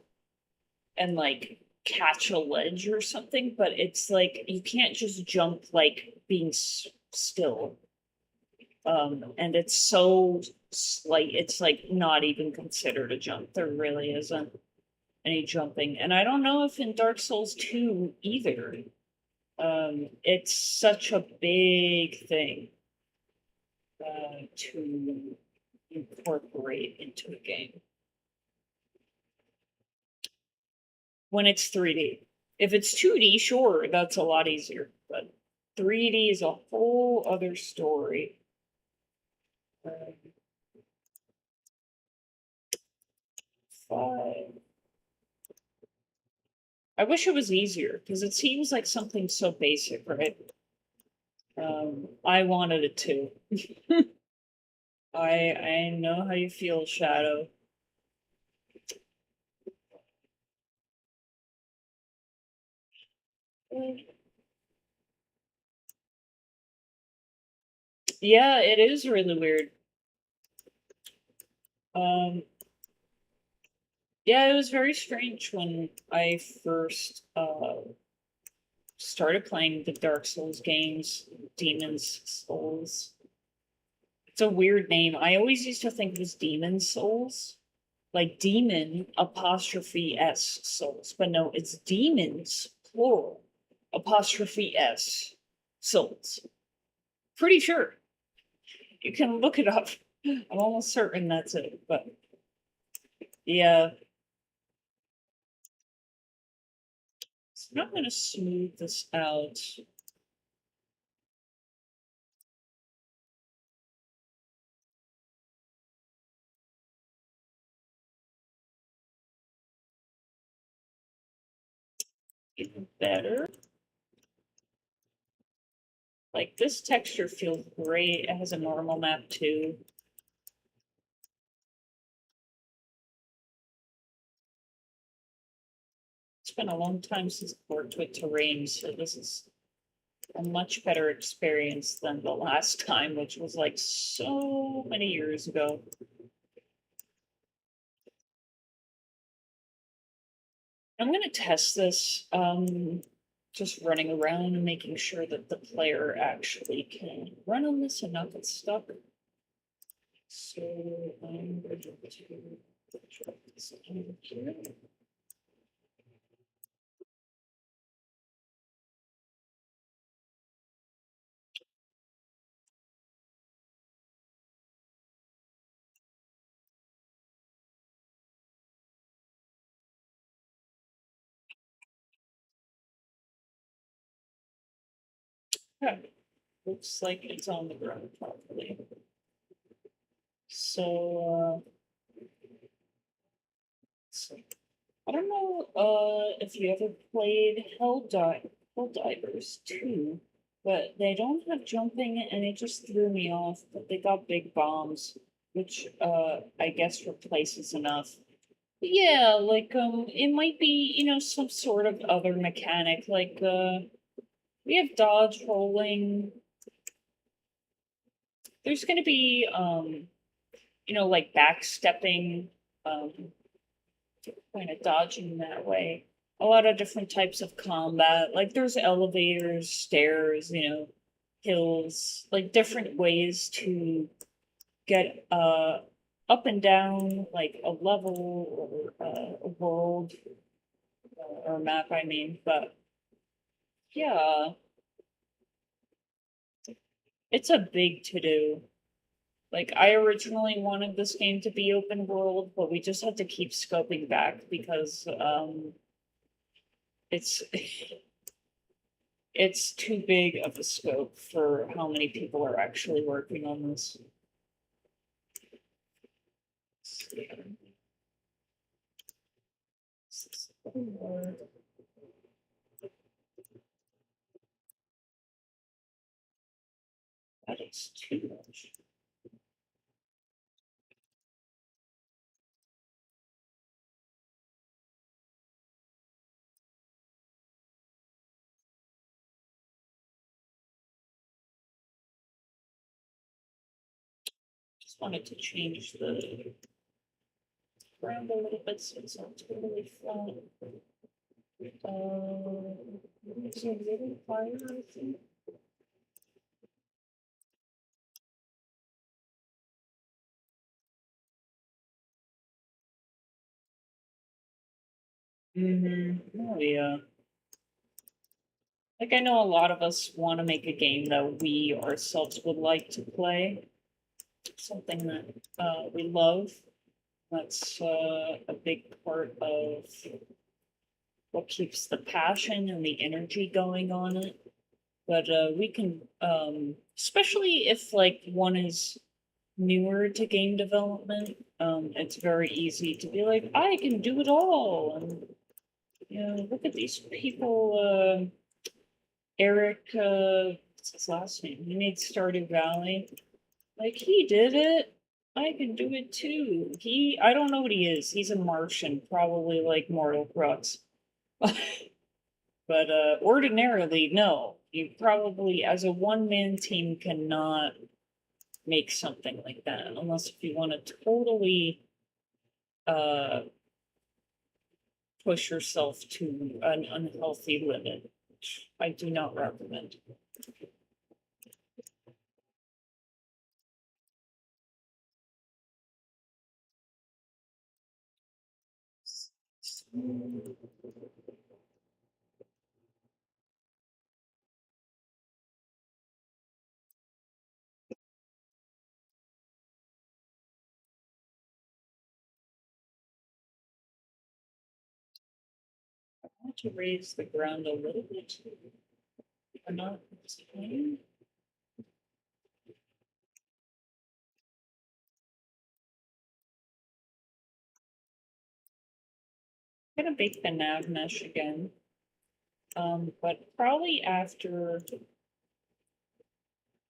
and like catch a ledge or something, but it's like you can't just jump like being still. And it's so slight, it's like not even considered a jump. There really isn't any jumping. And I don't know if in Dark Souls 2 either. It's such a big thing to incorporate into a game when it's 3D. If it's 2D, sure, that's a lot easier, but 3D is a whole other story. Um, 5. I wish it was easier because it seems like something so basic, right? I wanted it too. I know how you feel, Shadow. Yeah, it is really weird. Um, yeah, it was very strange when I first started playing the Dark Souls games, Demon's Souls. It's a weird name. I always used to think it was Demon's Souls, like demon apostrophe S souls, but no, it's demons plural apostrophe S souls. Pretty sure. You can look it up. I'm almost certain that's it, but yeah. So I'm gonna smooth this out. Even better. Like this texture feels great. It has a normal map too. It's been a long time since I've worked with terrain, so this is a much better experience than the last time, which was like so many years ago. I'm gonna test this, just running around and making sure that the player actually can run on this and not get stuck. So I'm going to try this over here. Yeah, looks like it's on the ground properly. So, I don't know if you ever played Helldivers 2, but they don't have jumping and it just threw me off, but they got big bombs, which I guess replaces enough. Yeah, like it might be, some sort of other mechanic, like we have dodge rolling. There's gonna be like backstepping, um kind of dodging that way. A lot of different types of combat. Like there's elevators, stairs, hills, like different ways to get up and down like a level or a world or a map, I mean. But yeah, it's a big to do. Like I originally wanted this game to be open world, but we just had to keep scoping back because it's it's too big of a scope for how many people are actually working on this. That is too much. Just wanted to change the ground a little bit so it's not totally flat. It's a little higher, I think. Oh yeah. Like I know a lot of us want to make a game that we ourselves would like to play, something that we love. That's a big part of what keeps the passion and the energy going on it. But we can, especially if like one is newer to game development, it's very easy to be like, I can do it all. And look at these people. Eric, what's his last name? He made Stardew Valley. Like he did it. I can do it too. I don't know what he is. He's a Martian, probably like Mortal Crux. But ordinarily, no. You probably, as a one-man team, cannot make something like that unless if you want to totally uh, push yourself to an unhealthy limit, which I do not recommend. I want to raise the ground a little bit. Or not. I'm gonna bake the nav mesh again. But probably after.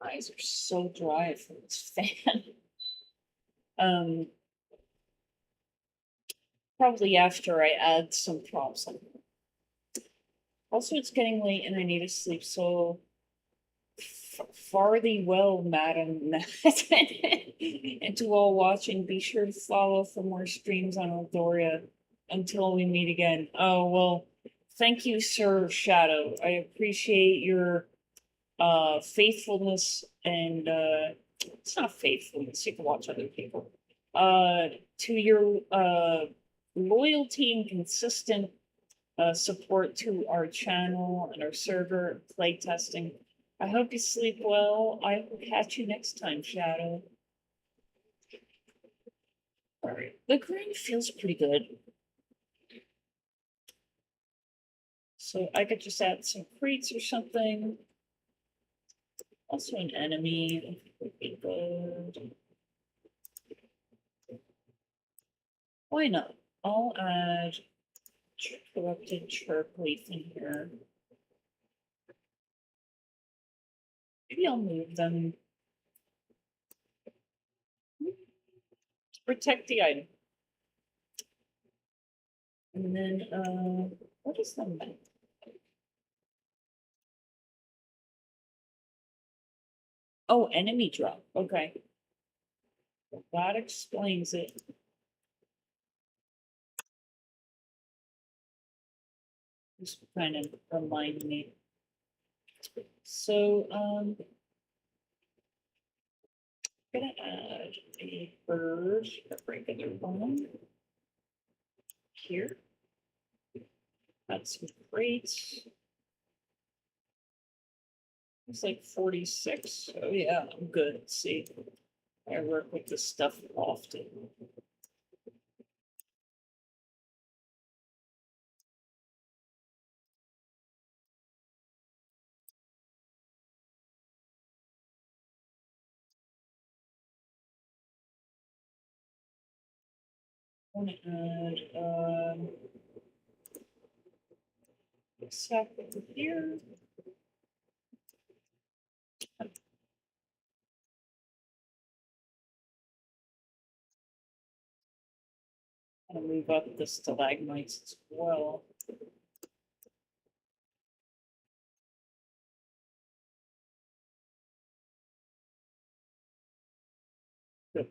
My eyes are so dry from this fan. um, Probably after I add some props. Also, it's getting late and I need to sleep, so fare thee well, Madam Nat. And to all watching, be sure to follow for more streams on Eldoria until we meet again. Oh, well, thank you, Sir Shadow. I appreciate your faithfulness and it's not faithfulness, you can watch other people. To your loyalty and consistent support to our channel and our server playtesting. I hope you sleep well. I will catch you next time, Shadow. Alright, the green feels pretty good. So I could just add some crates or something. Also an enemy would be good. Why not? I'll add corrupted chirp leaf in here. Maybe I'll move them to protect the item. And then, what is the map? Oh, enemy drop. Okay. Well, that explains it. Just kind of remind me. So, I'm gonna add a bird, a regular one here. Add some crates. It's like 46. Oh yeah, I'm good. See, I work with this stuff often. I'm gonna add a sack over here. I'm gonna move up the stalagmites as well. Good.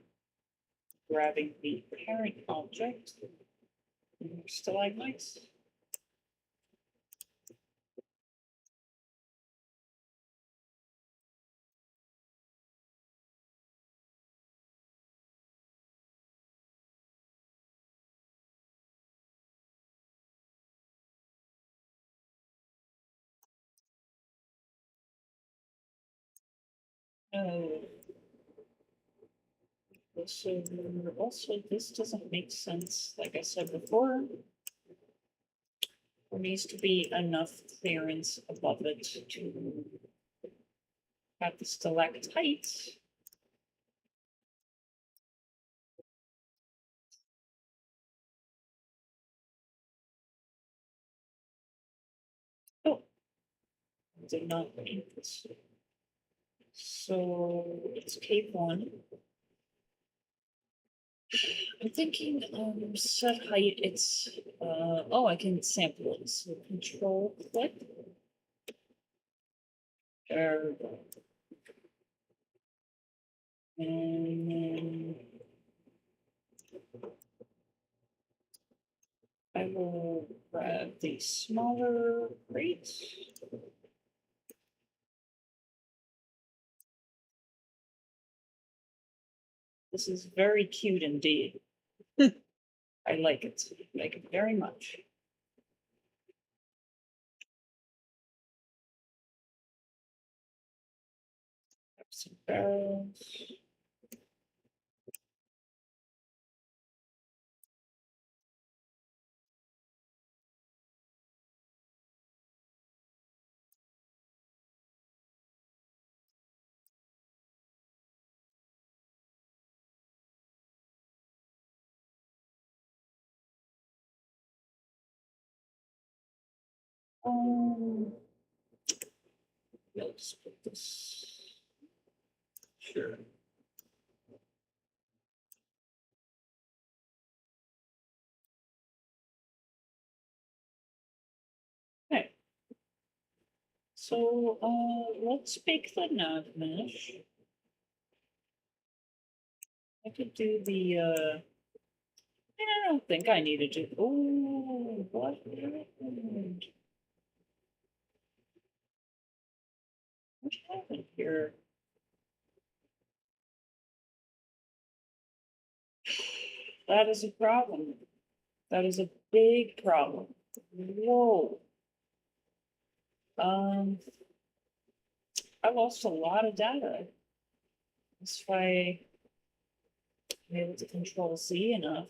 Grabbing the parent object, stalagmites. Oh, so also this doesn't make sense. Like I said before, there needs to be enough clearance above it to have the stalactites. Oh, I did not mean this. So it's Cape 1. I'm thinking set height, it's Oh, I can sample it. So control click. There we go. And then I will grab the smaller crate. This is very cute indeed. I like it. I like it very much. Some barrels. Let's put this. Sure. Okay. So let's bake the nav mesh. I could do the I don't think I needed to. Oh, what happened? What happened here? That is a problem. That is a big problem. Whoa. I lost a lot of data. That's why I'm able to control Z enough.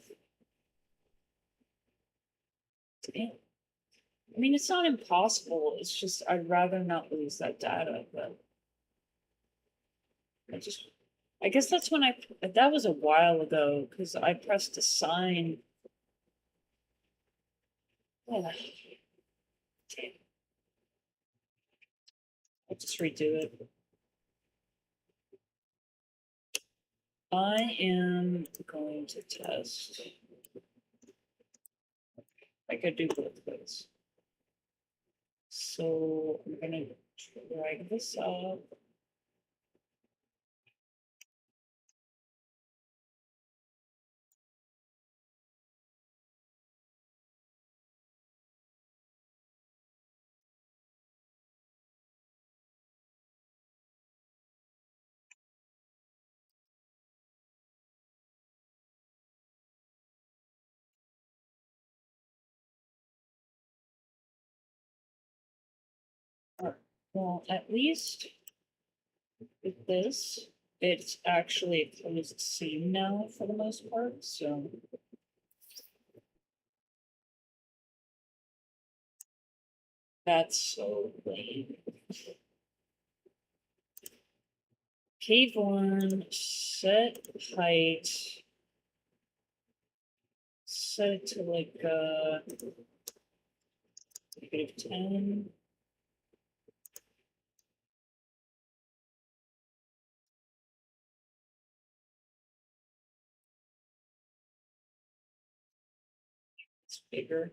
Damn. I mean, it's not impossible. It's just I'd rather not lose that data, but I guess that's when that was a while ago because I pressed assign. Oh, damn. I'll just redo it. I am going to test. I could do both ways. So I'm gonna drag this up. Well, at least with this, it's actually a closed seam now for the most part, so. That's so lame. Cave one, set height. Set it to like -10. It's bigger.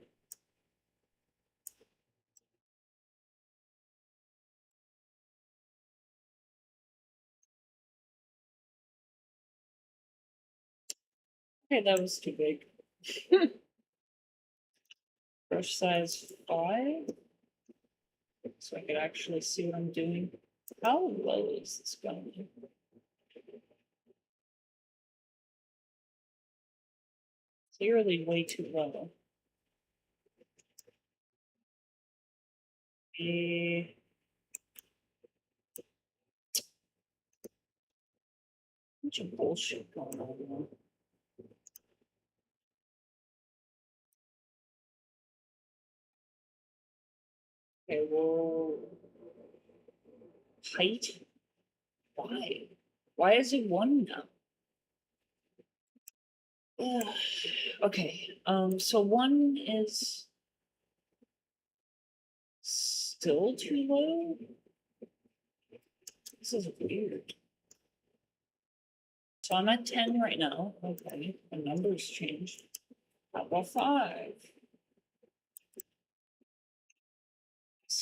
Okay, that was too big. Brush size 5. So I could actually see what I'm doing. How low is this going? Clearly way too low. A bunch of bullshit going on here. Okay, well, height. Why? Why is it 1 now? Ugh. Okay, so 1 is still too low? This is weird. So I'm at 10 right now. Okay, the numbers changed. How about 5?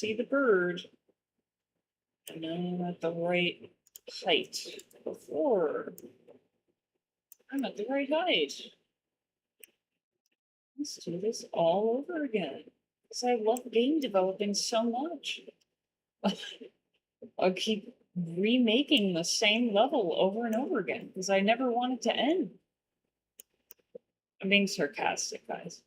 see the bird. And I'm at the right height before. I'm at the right height. Let's do this all over again. Because I love game developing so much. I'll keep remaking the same level over and over again because I never want it to end. I'm being sarcastic, guys.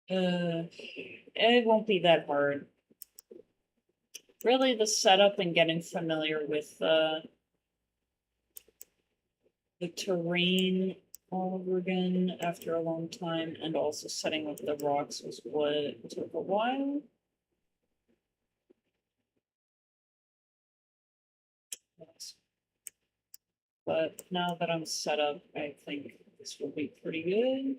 It won't be that hard. Really, the setup and getting familiar with the terrain all over again after a long time, and also setting up the rocks was what took a while. But now that I'm set up, I think this will be pretty good.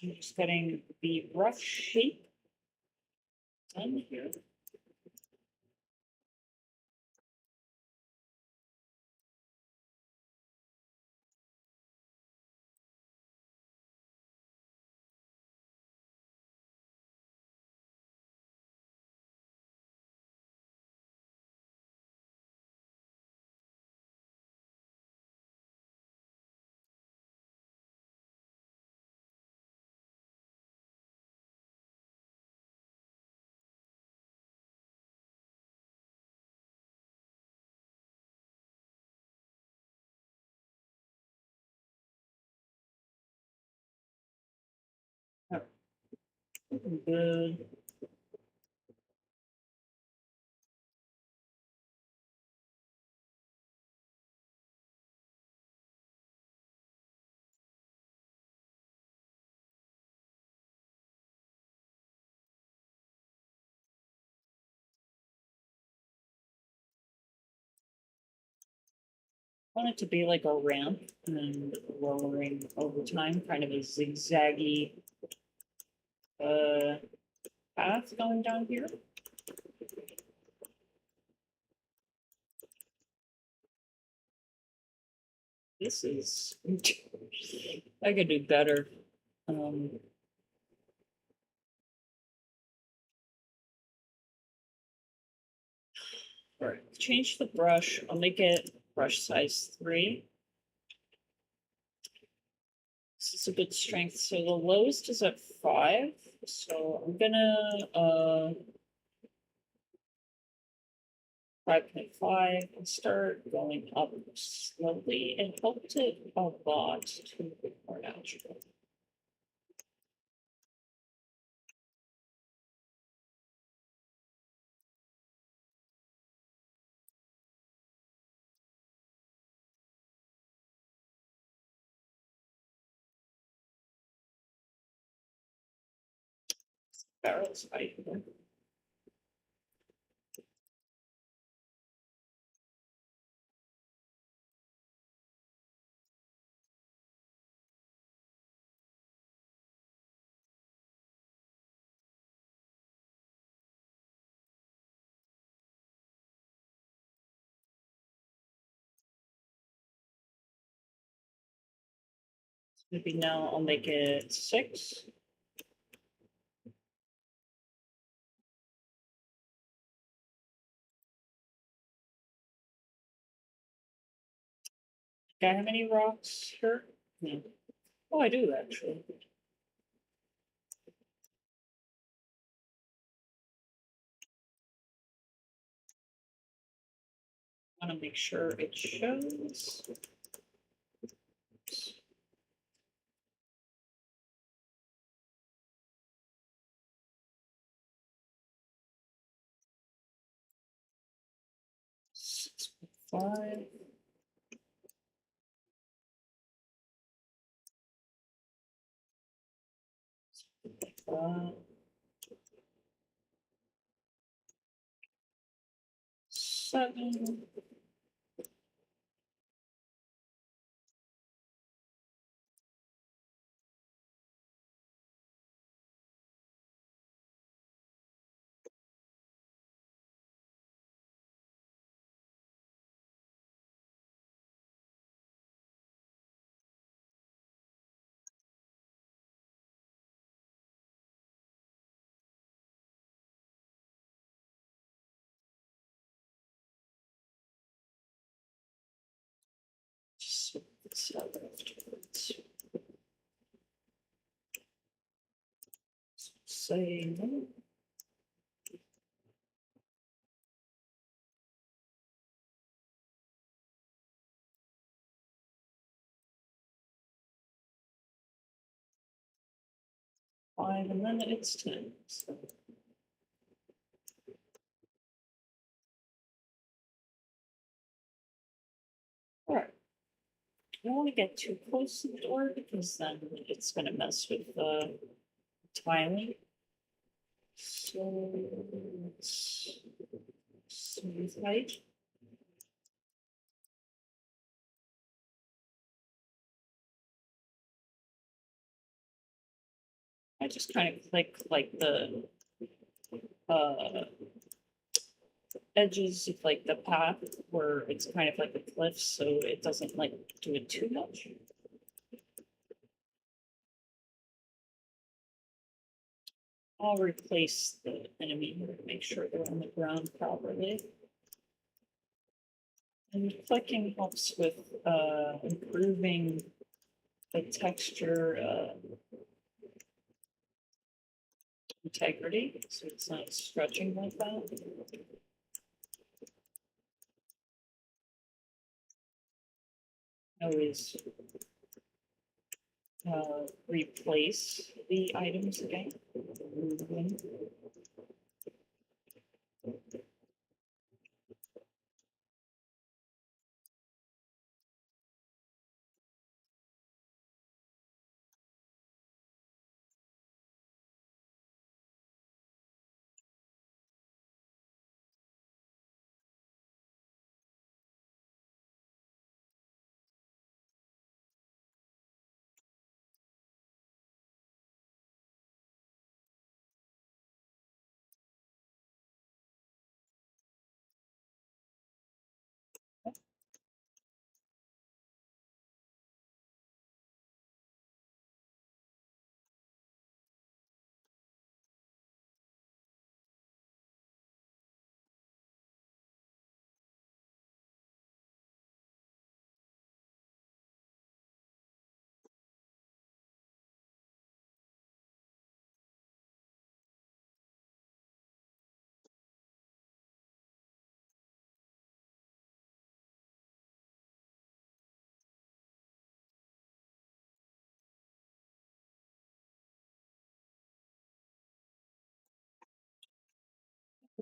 I'm just getting the rough shape done here. Good. I want it to be like a ramp and lowering over time, kind of a zigzaggy path going down here. This is I could do better. All right, change the brush. I'll make it brush size 3. This is a good strength. So the lowest is at 5. So I'm gonna 5.5 and start going up slowly. It helped it a lot to be more natural. Barrels height. Maybe now I'll make it 6. Do I have any rocks here? No. Oh, I do actually. I want to make sure it shows. Six, 5. Uh, 7. fix that afterwards. Say no. Five, and then it's 10. So. All right. I don't want to get too close to the door because then it's going to mess with the tiling. So let's smooth height. I just kind of click like the edges of like the path where it's kind of like a cliff, so it doesn't like do it too much. I'll replace the enemy here to make sure they're on the ground properly. And clicking helps with improving the texture integrity, so it's not stretching like that. Always replace the items again.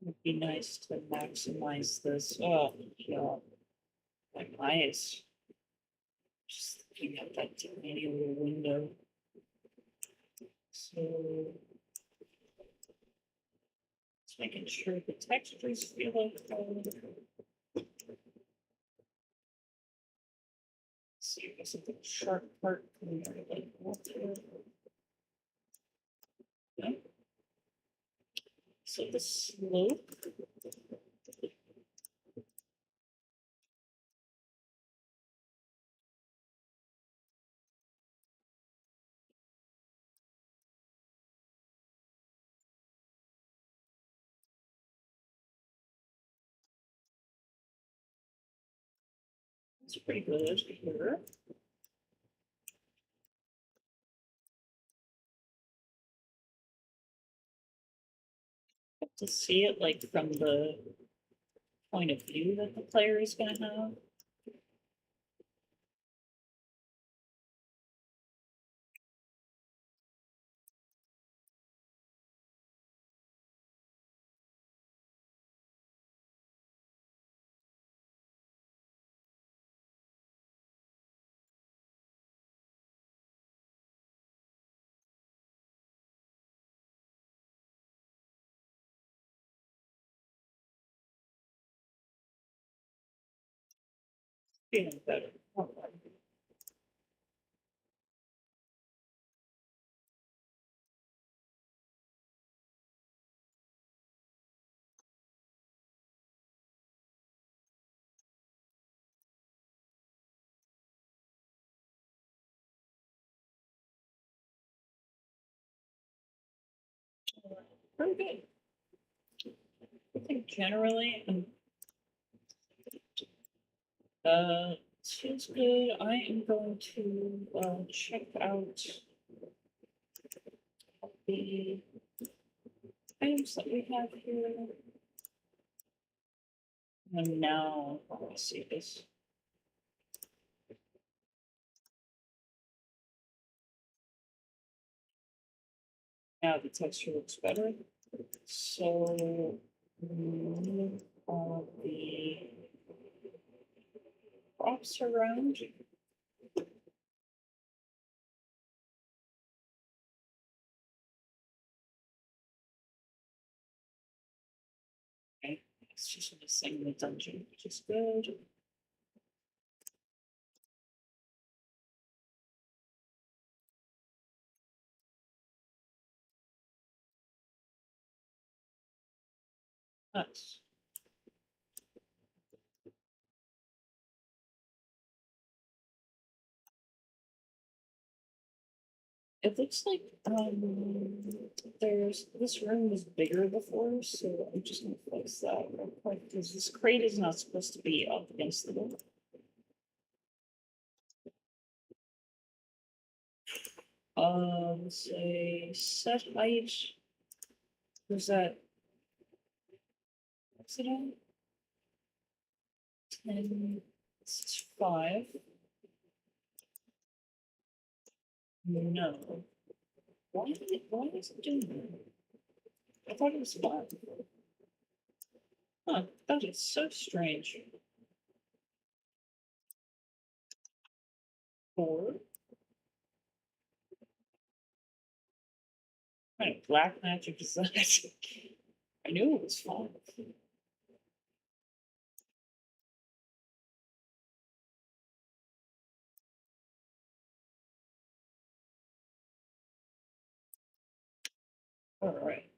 It would be nice to maximize this. Oh, yeah. My eyes. Just looking at that tiny little window. So just making sure the textures feel okay. See if there's a sharp part in there, like water. Yeah. So the slope. It's pretty good here. To see it like from the point of view that the player is going to have. Feeling better. Pretty good. I think generally, Feels good. I am going to check out the items that we have here. And now, let's see this. Now the texture looks better. So move all the props around. Okay, it's just missing the dungeon, which is good. Nice. It looks like there's this room was bigger before, so I'm just gonna fix that real quick because this crate is not supposed to be up against the wall. Let's say set height. Was that accident? 10, 5. No. Why is it doing that? I thought it was 5. Huh, that is so strange. 4. Kind of black magic is that? I knew it was 5. Alright.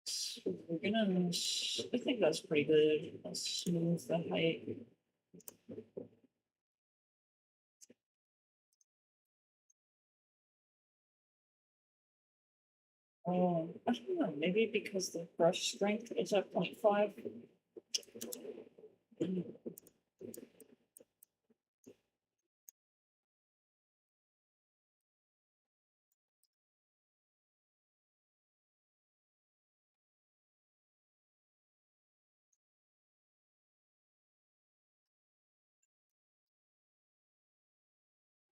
So we're gonna, I think that's pretty good. Let's smooth the height. I don't know, maybe because the brush strength is at 0.5.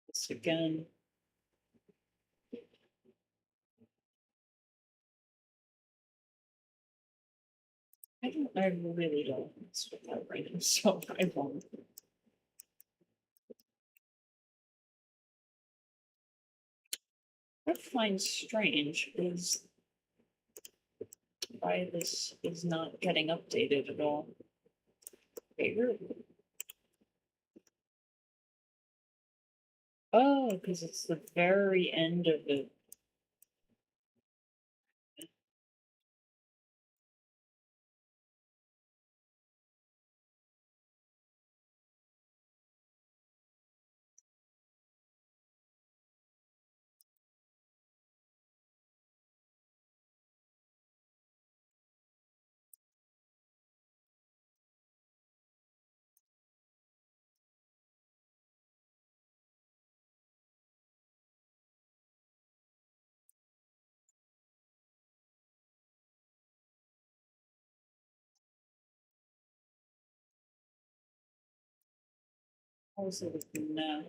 This again. I really don't mess with that right now, so I won't. What I find strange is why this is not getting updated at all. Favorite? Oh, because it's the very end of it. How's it looking now?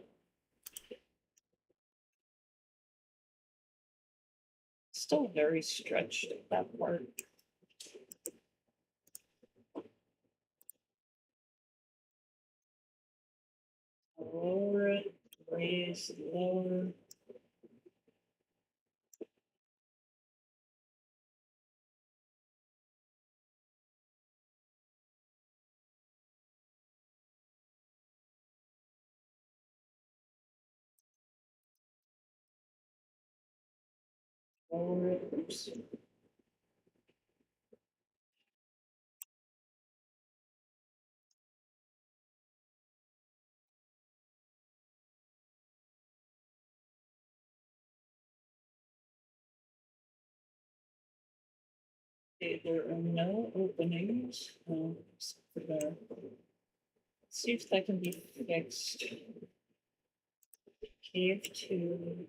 Still very stretched at that part. Lower it, raise, lower. Lower it. Oops. Okay, there are no openings. Except for there. Let's see if that can be fixed. Cave 2.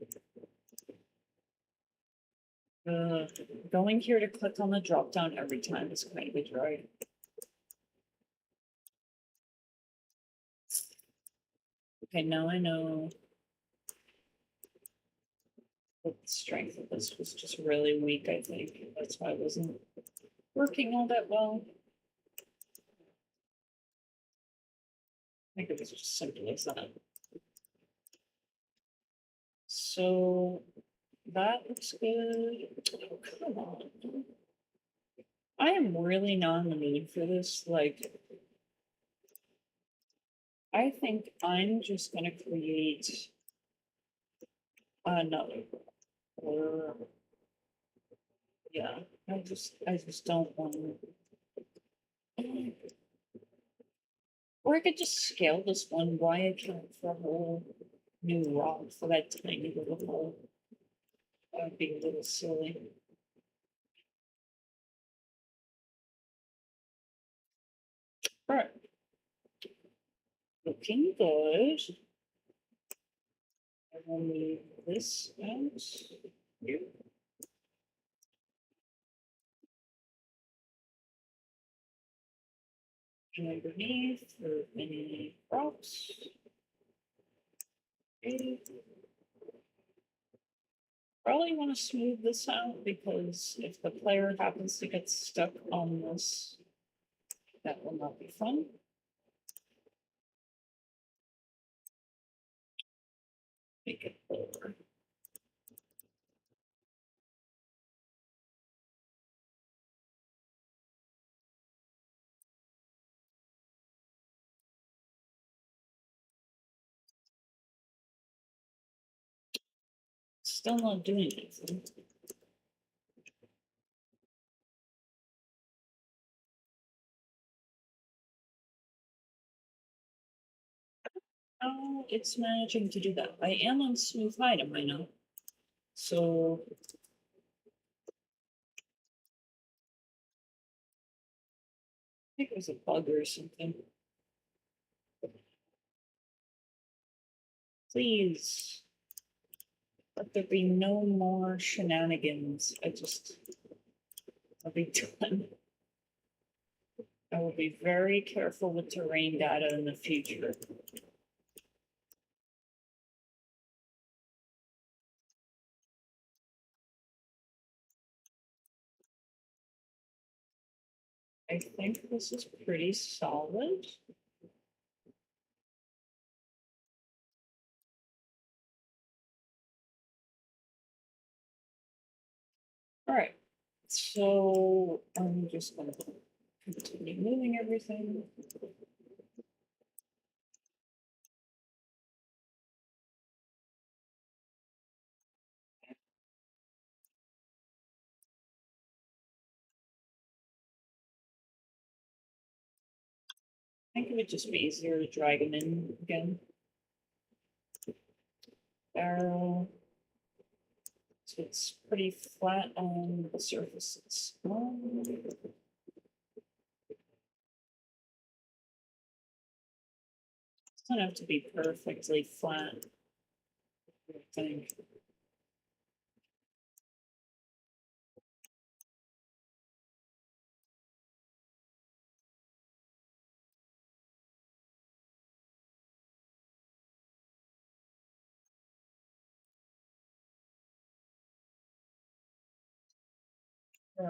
Going here to click on the drop down every time is kind of a drag. Okay, now I know that the strength of this was just really weak, I think. That's why it wasn't working all that well. I think it was just simple as that. So that looks good. Oh, come on. I am really not in the mood for this. Like, I think I'm just gonna create another. Or yeah, I just don't want to. Or I could just scale this one. Why account for a whole new rock for that tiny little hole? That would be a little silly. All right. Looking good. I will move this out here. And underneath for any props. Okay. Probably want to smooth this out because if the player happens to get stuck on this, that will not be fun. Make it lower. Still not doing anything. Oh, it's managing to do that. I am on smooth item, I know. So I think it was a bug or something. Please let there be no more shenanigans. I'll be done. I will be very careful with terrain data in the future. I think this is pretty solid. All right, so I'm just gonna continue moving everything. I think it would just be easier to drag them in again. Barrel. So it's pretty flat on the surfaces. It doesn't have to be perfectly flat, I think.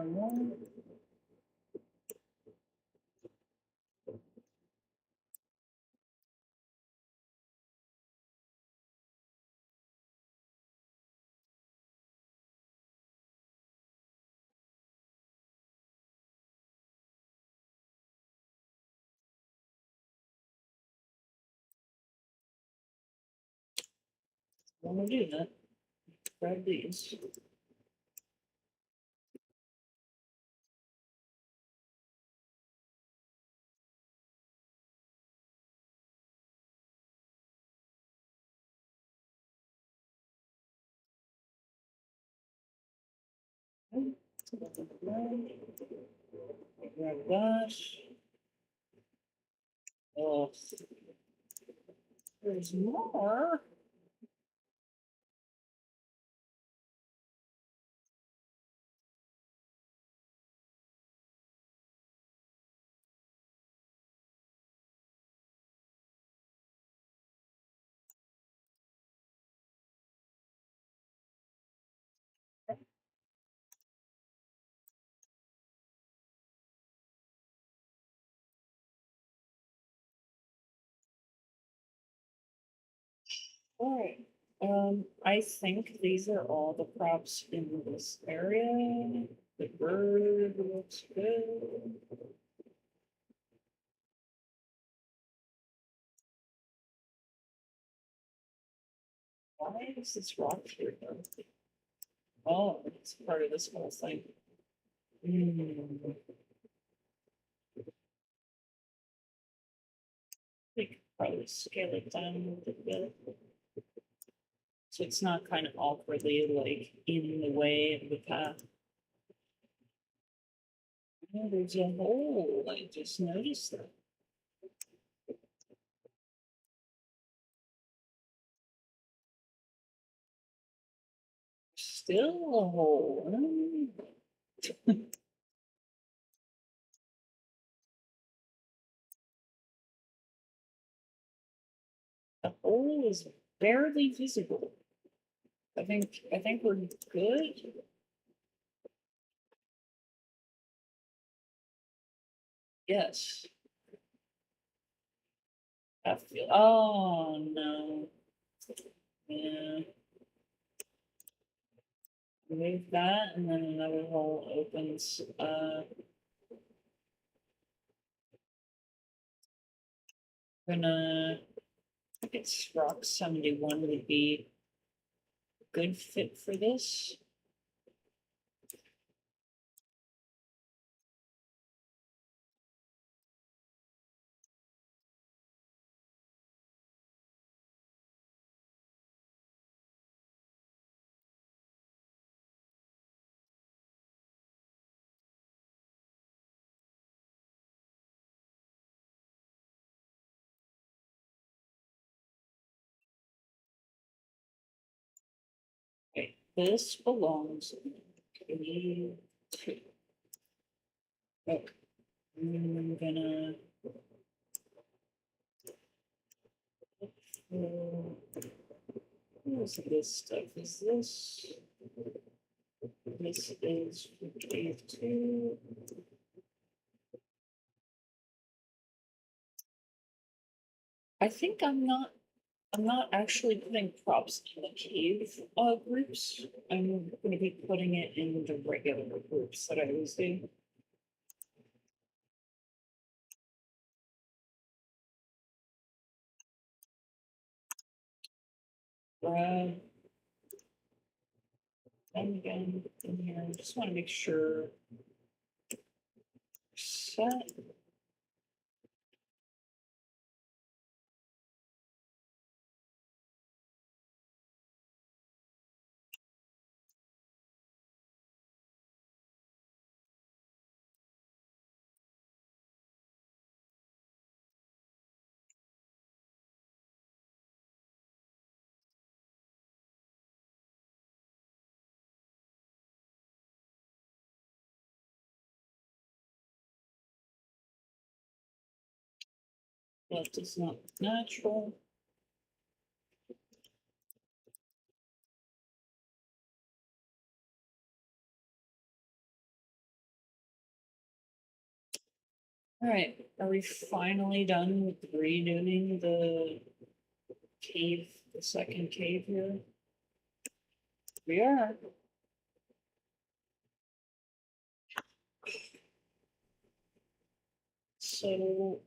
More. Want to do that? Grab these. Grab that. Oh, there's more. Alright, I think these are all the props in this area. The bird looks good. Why is this rock here though? Oh, it's part of this whole thing. We could probably scale it down a little bit. So it's not kind of awkwardly like in the way of the path. Oh, there's a hole. I just noticed that. Still a hole. The hole is barely visible. I think we're good. Yes. I feel. Oh no. Yeah. Move that, and then another hole opens. Gonna. I guess Rock 71 would be a good fit for this. Okay, this belongs in K2. Okay, I'm gonna. Where's this stuff? Is this? This is K2. I think I'm not actually putting props in the cave groups. I'm gonna be putting it in the regular groups that I always do. Grab them again in here. Just want to make sure set. That is not natural. All right, are we finally done with redoing the cave, the second cave here? We are. So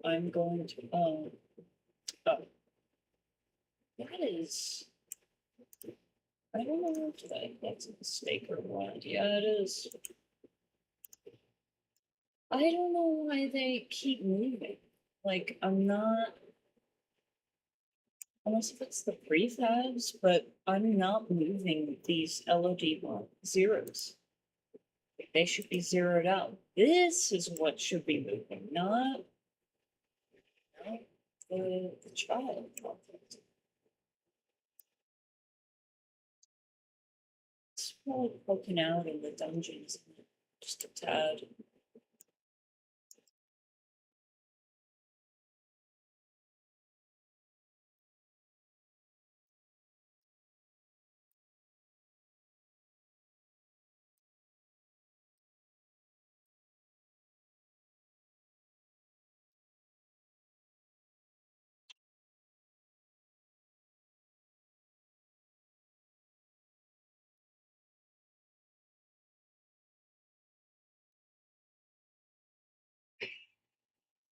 I'm going to, oh, that is, I don't know if that's a mistake or what. Yeah, it is. I don't know why they keep moving. Like, I'm not, unless if it's the prefabs, but I'm not moving these LOD zeros. They should be zeroed out. This is what should be moving, not the child. It's really poking out in the dungeons, just a tad.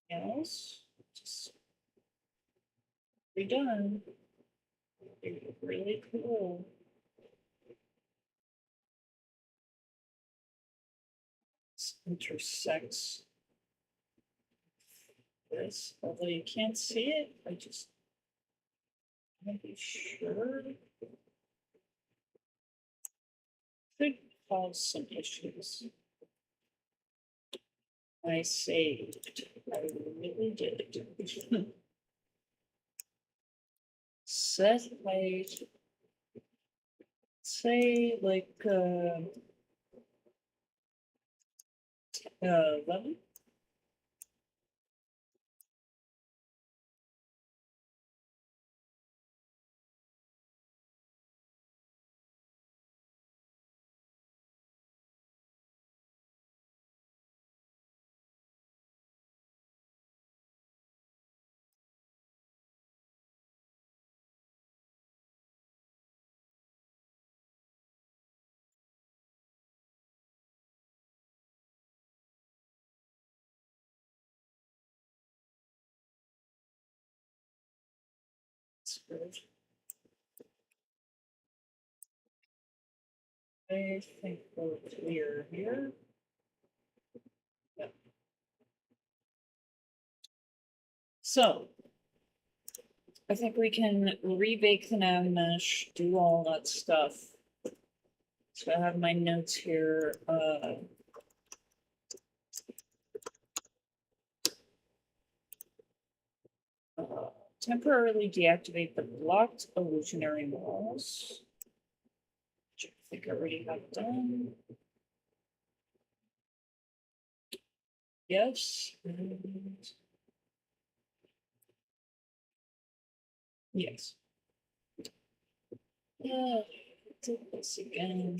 Yes, just redone. They're really cool. This intersects this, although you can't see it. I just want to be sure. Could cause some issues. I saved. I really did. Set height. Say like 11. That's good. I think we're clear here. Yep. So I think we can rebake the nav mesh, do all that stuff. So I have my notes here. Temporarily deactivate the blocked illusionary walls, which I think I already have done. Yes. And yes. Yeah, do this again.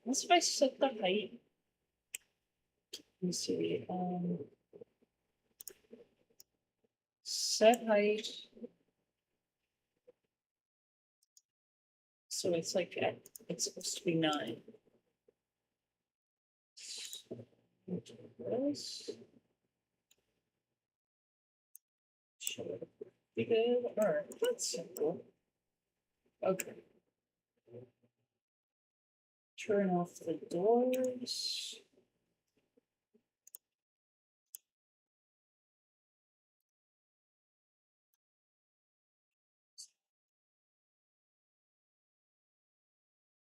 Unless if I set the height. Let me see. Set height. So it's like it's supposed to be 9. This should be good. All right, that's simple. Okay. Turn off the doors.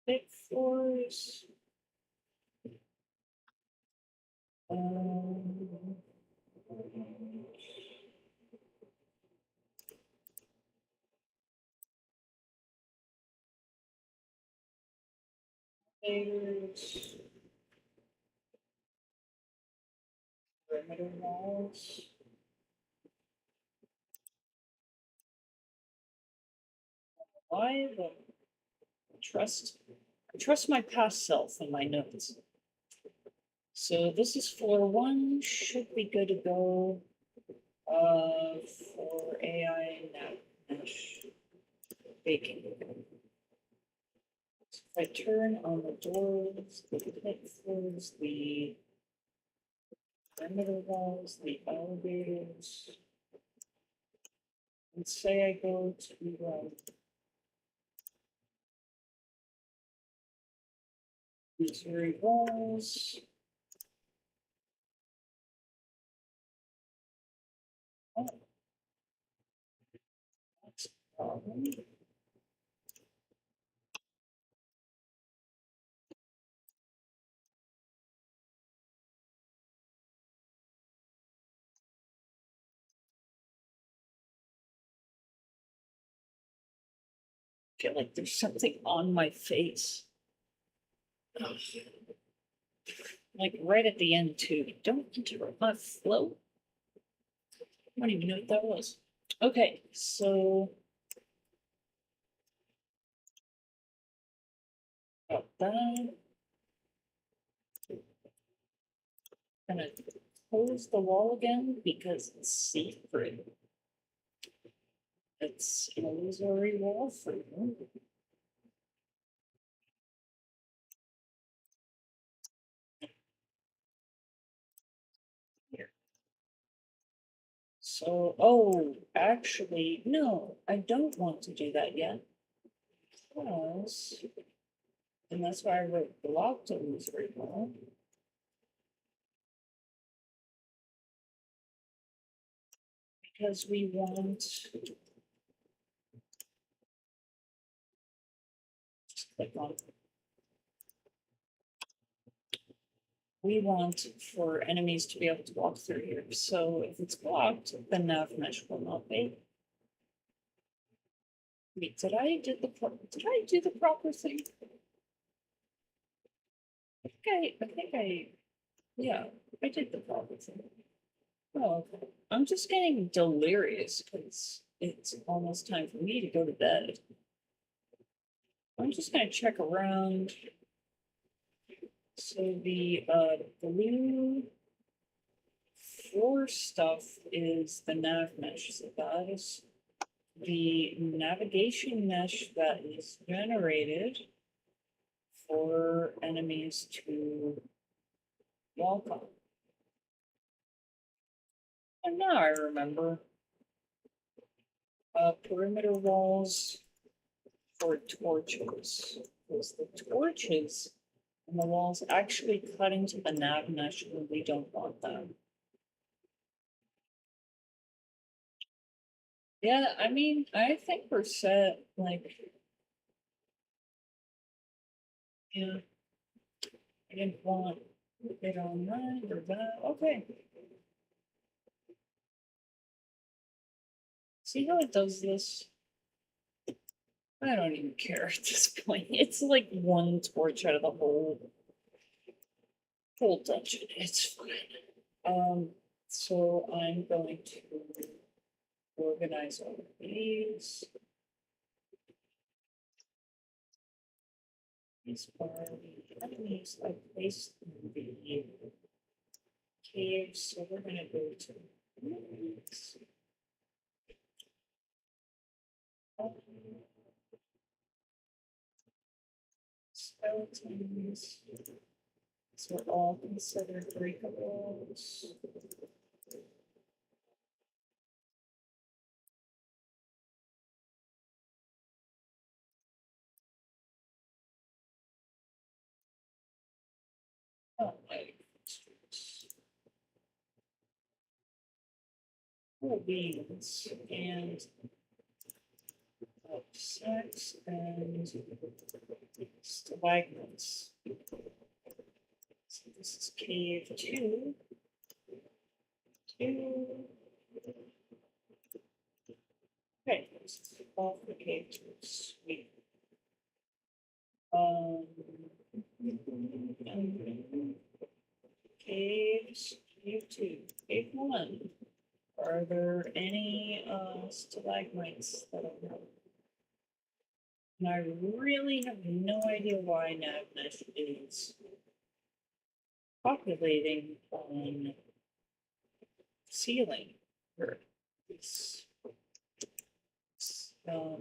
Big floors. Um, There's perimeter walls. Why the trust? I trust my past self and my notes. So this is floor 1. Should be good to go. For AI nav mesh baking. So if I turn on the doors, the pit floors, the perimeter walls, the elevators, and say I go to Missouri walls. Oh, that's a problem. feel like there's something on my face. Ugh. Like right at the end too. Don't interrupt my flow. I don't even know what that was. Okay, so got that. Gonna close the wall again because it's secret. It's an illusory wall for you. Here. So, oh, actually, no, I don't want to do that yet. Because, and that's why I wrote blocked illusory wall. Because we want, just click on, we want for enemies to be able to walk through here. So if it's blocked, the nav mesh will not be. Wait, did I do the proper thing? Yeah, I did the proper thing. Oh, okay. I'm just getting delirious because it's almost time for me to go to bed. I'm just gonna check around. So the blue floor stuff is the nav mesh. So that is the navigation mesh that is generated for enemies to walk on. And now I remember. Perimeter walls for torches. Because the torches and the walls actually cut into the nav mesh and we don't want them. Yeah, I mean, I think we're set, like, yeah, I didn't want it on that or that, okay. See how it does this? I don't even care at this point. It's like one torch out of the whole dungeon. It's fine. So I'm going to organize all of these. These are the enemies I placed in the cave, so we're gonna go to these. Skeletons. These are all considered breakables. Oh, my cool beans and sex and stalagmites. So this is cave 2. Okay, this is all for cave 2. Sweet. Caves, cave 2, cave 1. Are there any stalagmites that I know? And I really have no idea why Navnesh is populating on ceiling or it's not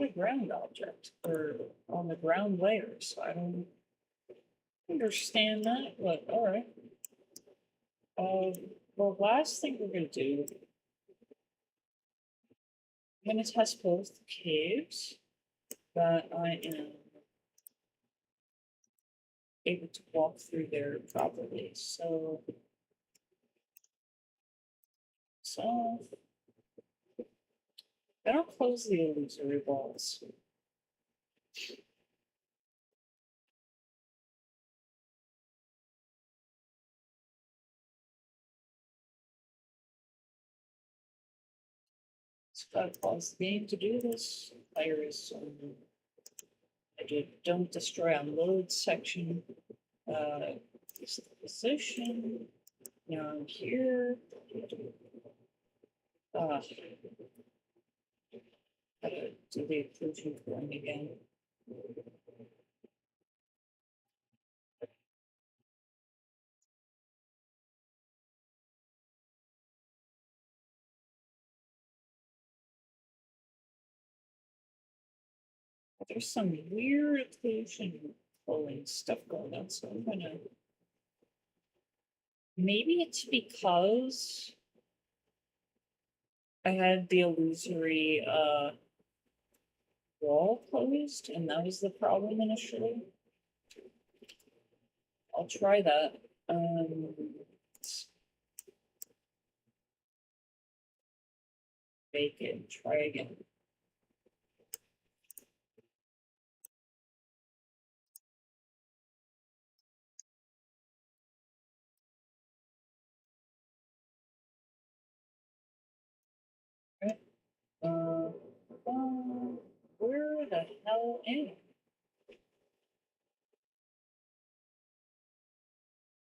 a ground object or on the ground layer, so I don't understand that, but all right. Well, last thing we're gonna do, I'm gonna test both caves that I am able to walk through there properly. So I don't close the illusory walls. Just gotta pause the game to do this. Fire is I did don't destroy unload section. Is the position. Now I'm here. Gotta do the occlusion form again. There's some weird occlusion pulling stuff going on, so I'm gonna. Maybe it's because I had the illusory wall closed, and that was the problem initially. I'll try that. Bake it, try again. Right. Where the hell am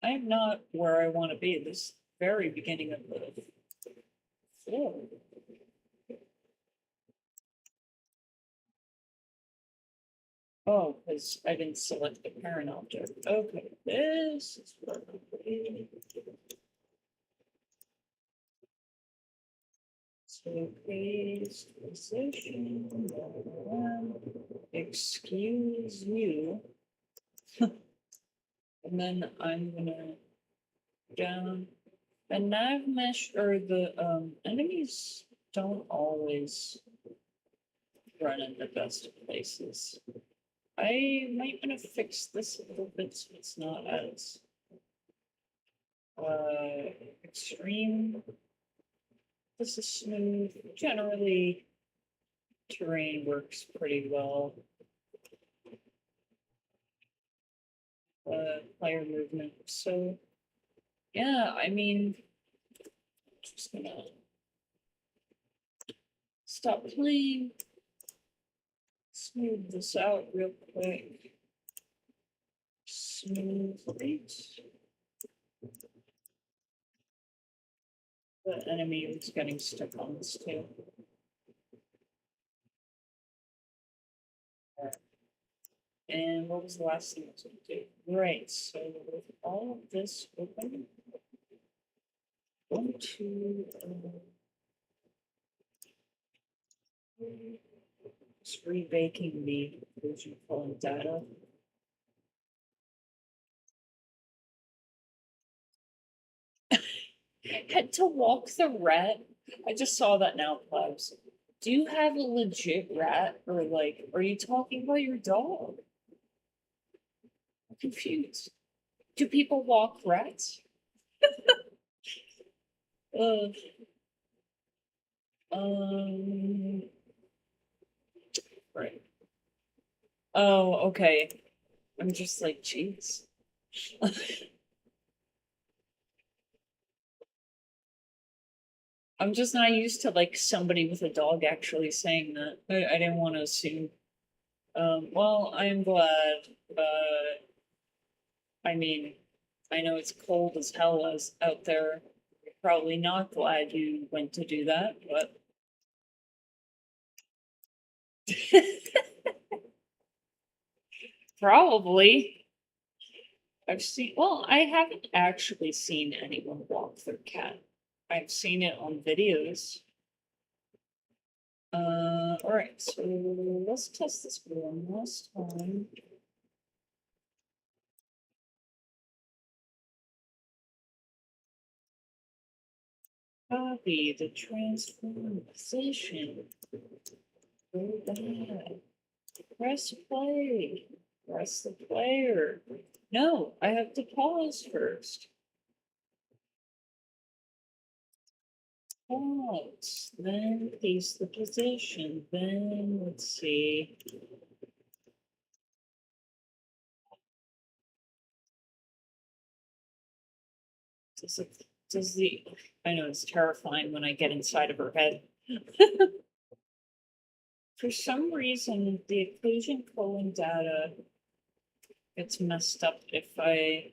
I? I'm not where I want to be. This very beginning of the floor. Oh, because I didn't select the parent object. Okay, this is where I'll be. So paste position. Excuse you. And then I'm gonna down. And nav mesh or the enemies don't always run in the best of places. I might want to fix this a little bit so it's not as extreme. This is smooth. Generally, terrain works pretty well. Player movement. So, yeah, I mean, just gonna stop playing. Smooth this out real quick. Smooth it. The enemy is getting stuck on this too. And what was the last thing I was going to do? Right, so with all of this open, going to just rebaking the version calling data. Had to walk the rat. I just saw that now, Plebs. Do you have a legit rat, or like, are you talking about your dog? I'm confused. Do people walk rats? uh, right. Oh, okay. I'm just like, jeez. I'm just not used to like somebody with a dog actually saying that. I didn't want to assume. Well, I'm glad. I mean, I know it's cold as hell as out there. You're probably not glad you went to do that, but probably. Well, I haven't actually seen anyone walk their cat. I've seen it on videos. All right, so let's test this one last time. Copy the transform position. Go back. Press play. Press the player. No, I have to pause first. Pause. Then paste the position. Then let's see. Does the I know it's terrifying when I get inside of her head. For some reason, the occlusion colon data gets messed up I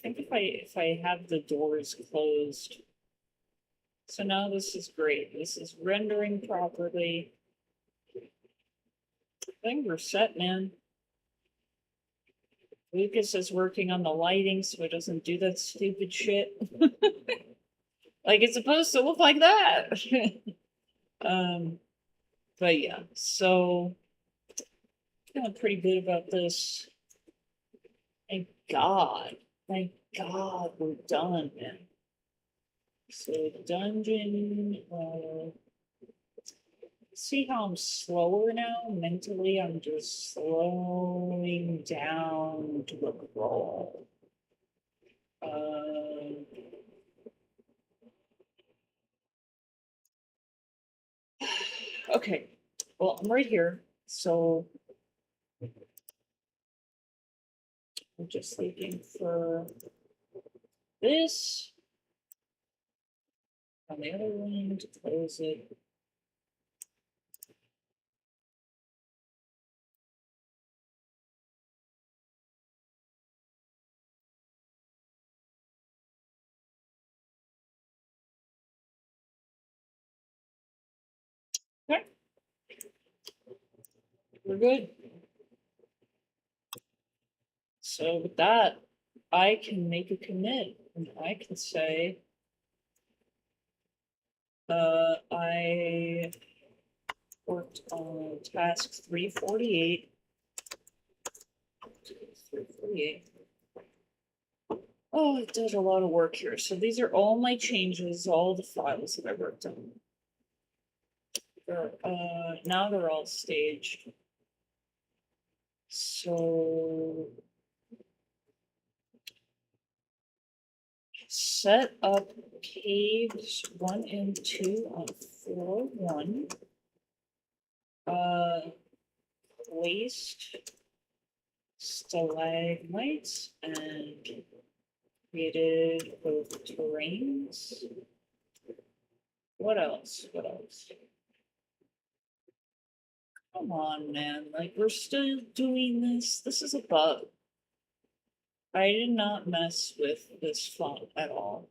think if I have the doors closed. So now this is great. This is rendering properly. I think we're set, man. Lucas is working on the lighting so it doesn't do that stupid shit. Like it's supposed to look like that. But yeah, so feeling pretty good about this. Thank God. Thank God we're done, man. So dungeon, see how I'm slower now? Mentally, I'm just slowing down to a crawl. Okay, well, I'm right here, so I'm just looking for this on the other one to close it. Okay, we're good. So with that, I can make a commit and I can say, I worked on task 348. 348. Oh, I did a lot of work here. So these are all my changes, all the files that I worked on. Now they're all staged. So set up caves 1 and 2 on floor 1. Placed stalagmites and created both terrains. What else? What else? Come on, man. Like, we're still doing this. This is a bug. I did not mess with this font at all.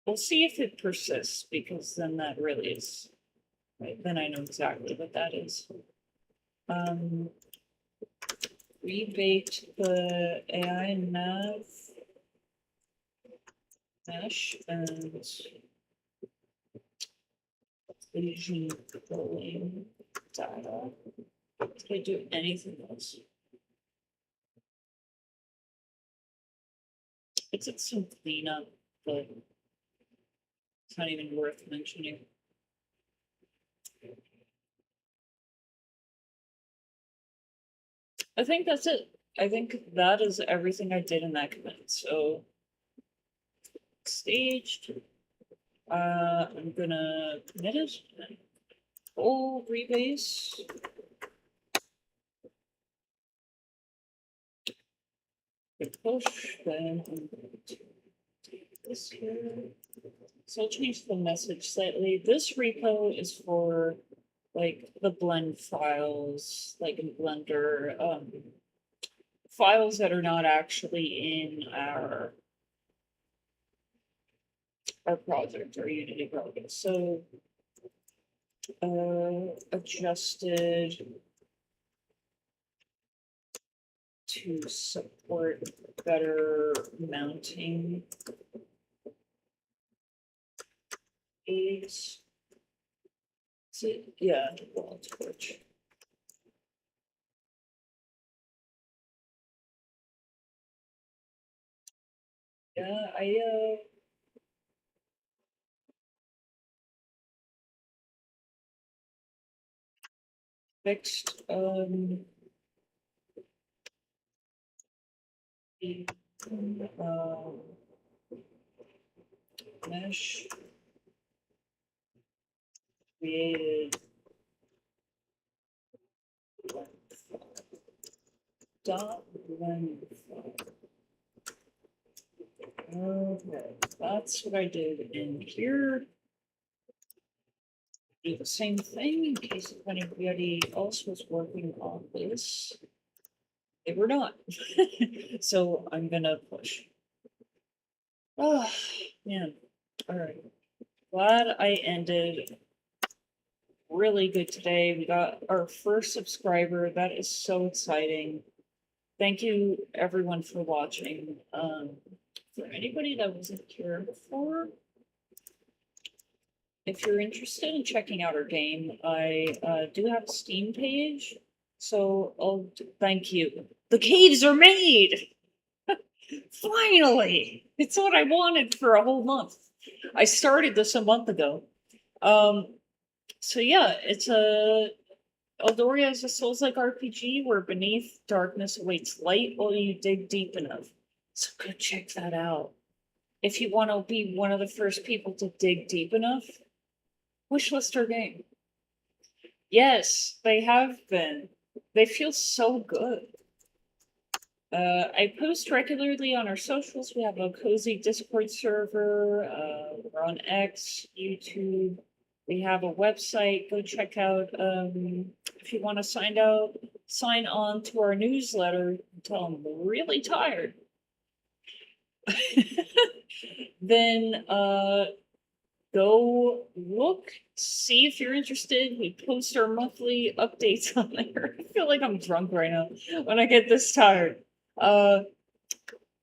We'll see if it persists, because then that really is. Right, then I know exactly what that is. Rebate the AI nav mesh and occlusion controlling data. Did I do anything else? It's some cleanup, but it's not even worth mentioning. I think that's it. I think that is everything I did in that commit. So staged. I'm gonna commit it. Full rebase. Push. Then I'm going to take this here. So I'll change the message slightly. This repo is for like the blend files, like in Blender, files that are not actually in our project or Unity project. So adjusted to support better mounting aids. Yeah, wall torch. Yeah, I fixed the mesh, created dot blend Okay, that's what I did in here. Do the same thing in case if anybody else was working on this. They were not. So I'm gonna push. Oh, man. Alright. Glad I ended really good today. We got our first subscriber. That is so exciting. Thank you everyone for watching. For anybody that wasn't here before, if you're interested in checking out our game, I do have a Steam page. So thank you. The caves are made! Finally! It's what I wanted for a whole month. I started this a month ago. So yeah, it's Eldoria is a Souls-like RPG where beneath darkness awaits light while you dig deep enough. So go check that out. If you want to be one of the first people to dig deep enough, wishlist our game. Yes, they have been. They feel so good. I post regularly on our socials. We have a cozy Discord server. We're on X, YouTube. We have a website. Go check out. If you want to sign on to our newsletter until I'm really tired. Then go look, see if you're interested. We post our monthly updates on there. I feel like I'm drunk right now when I get this tired.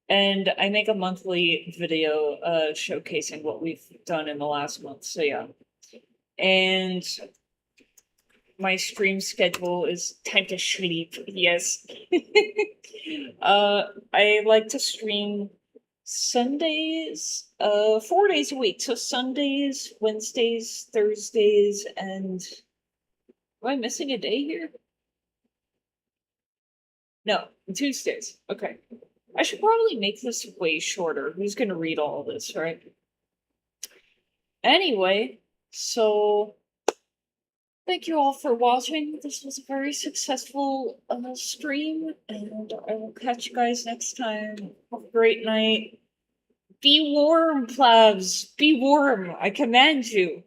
And I make a monthly video showcasing what we've done in the last month. So yeah. And my stream schedule is time to sleep. Yes. I like to stream Sundays, 4 days a week. So Sundays, Wednesdays, Thursdays, and am I missing a day here? No, Tuesdays. Okay. I should probably make this way shorter. Who's gonna read all this, right? Anyway, so thank you all for watching. This was a very successful stream, and I will catch you guys next time. Have a great night. Be warm, plebs. Be warm. I command you.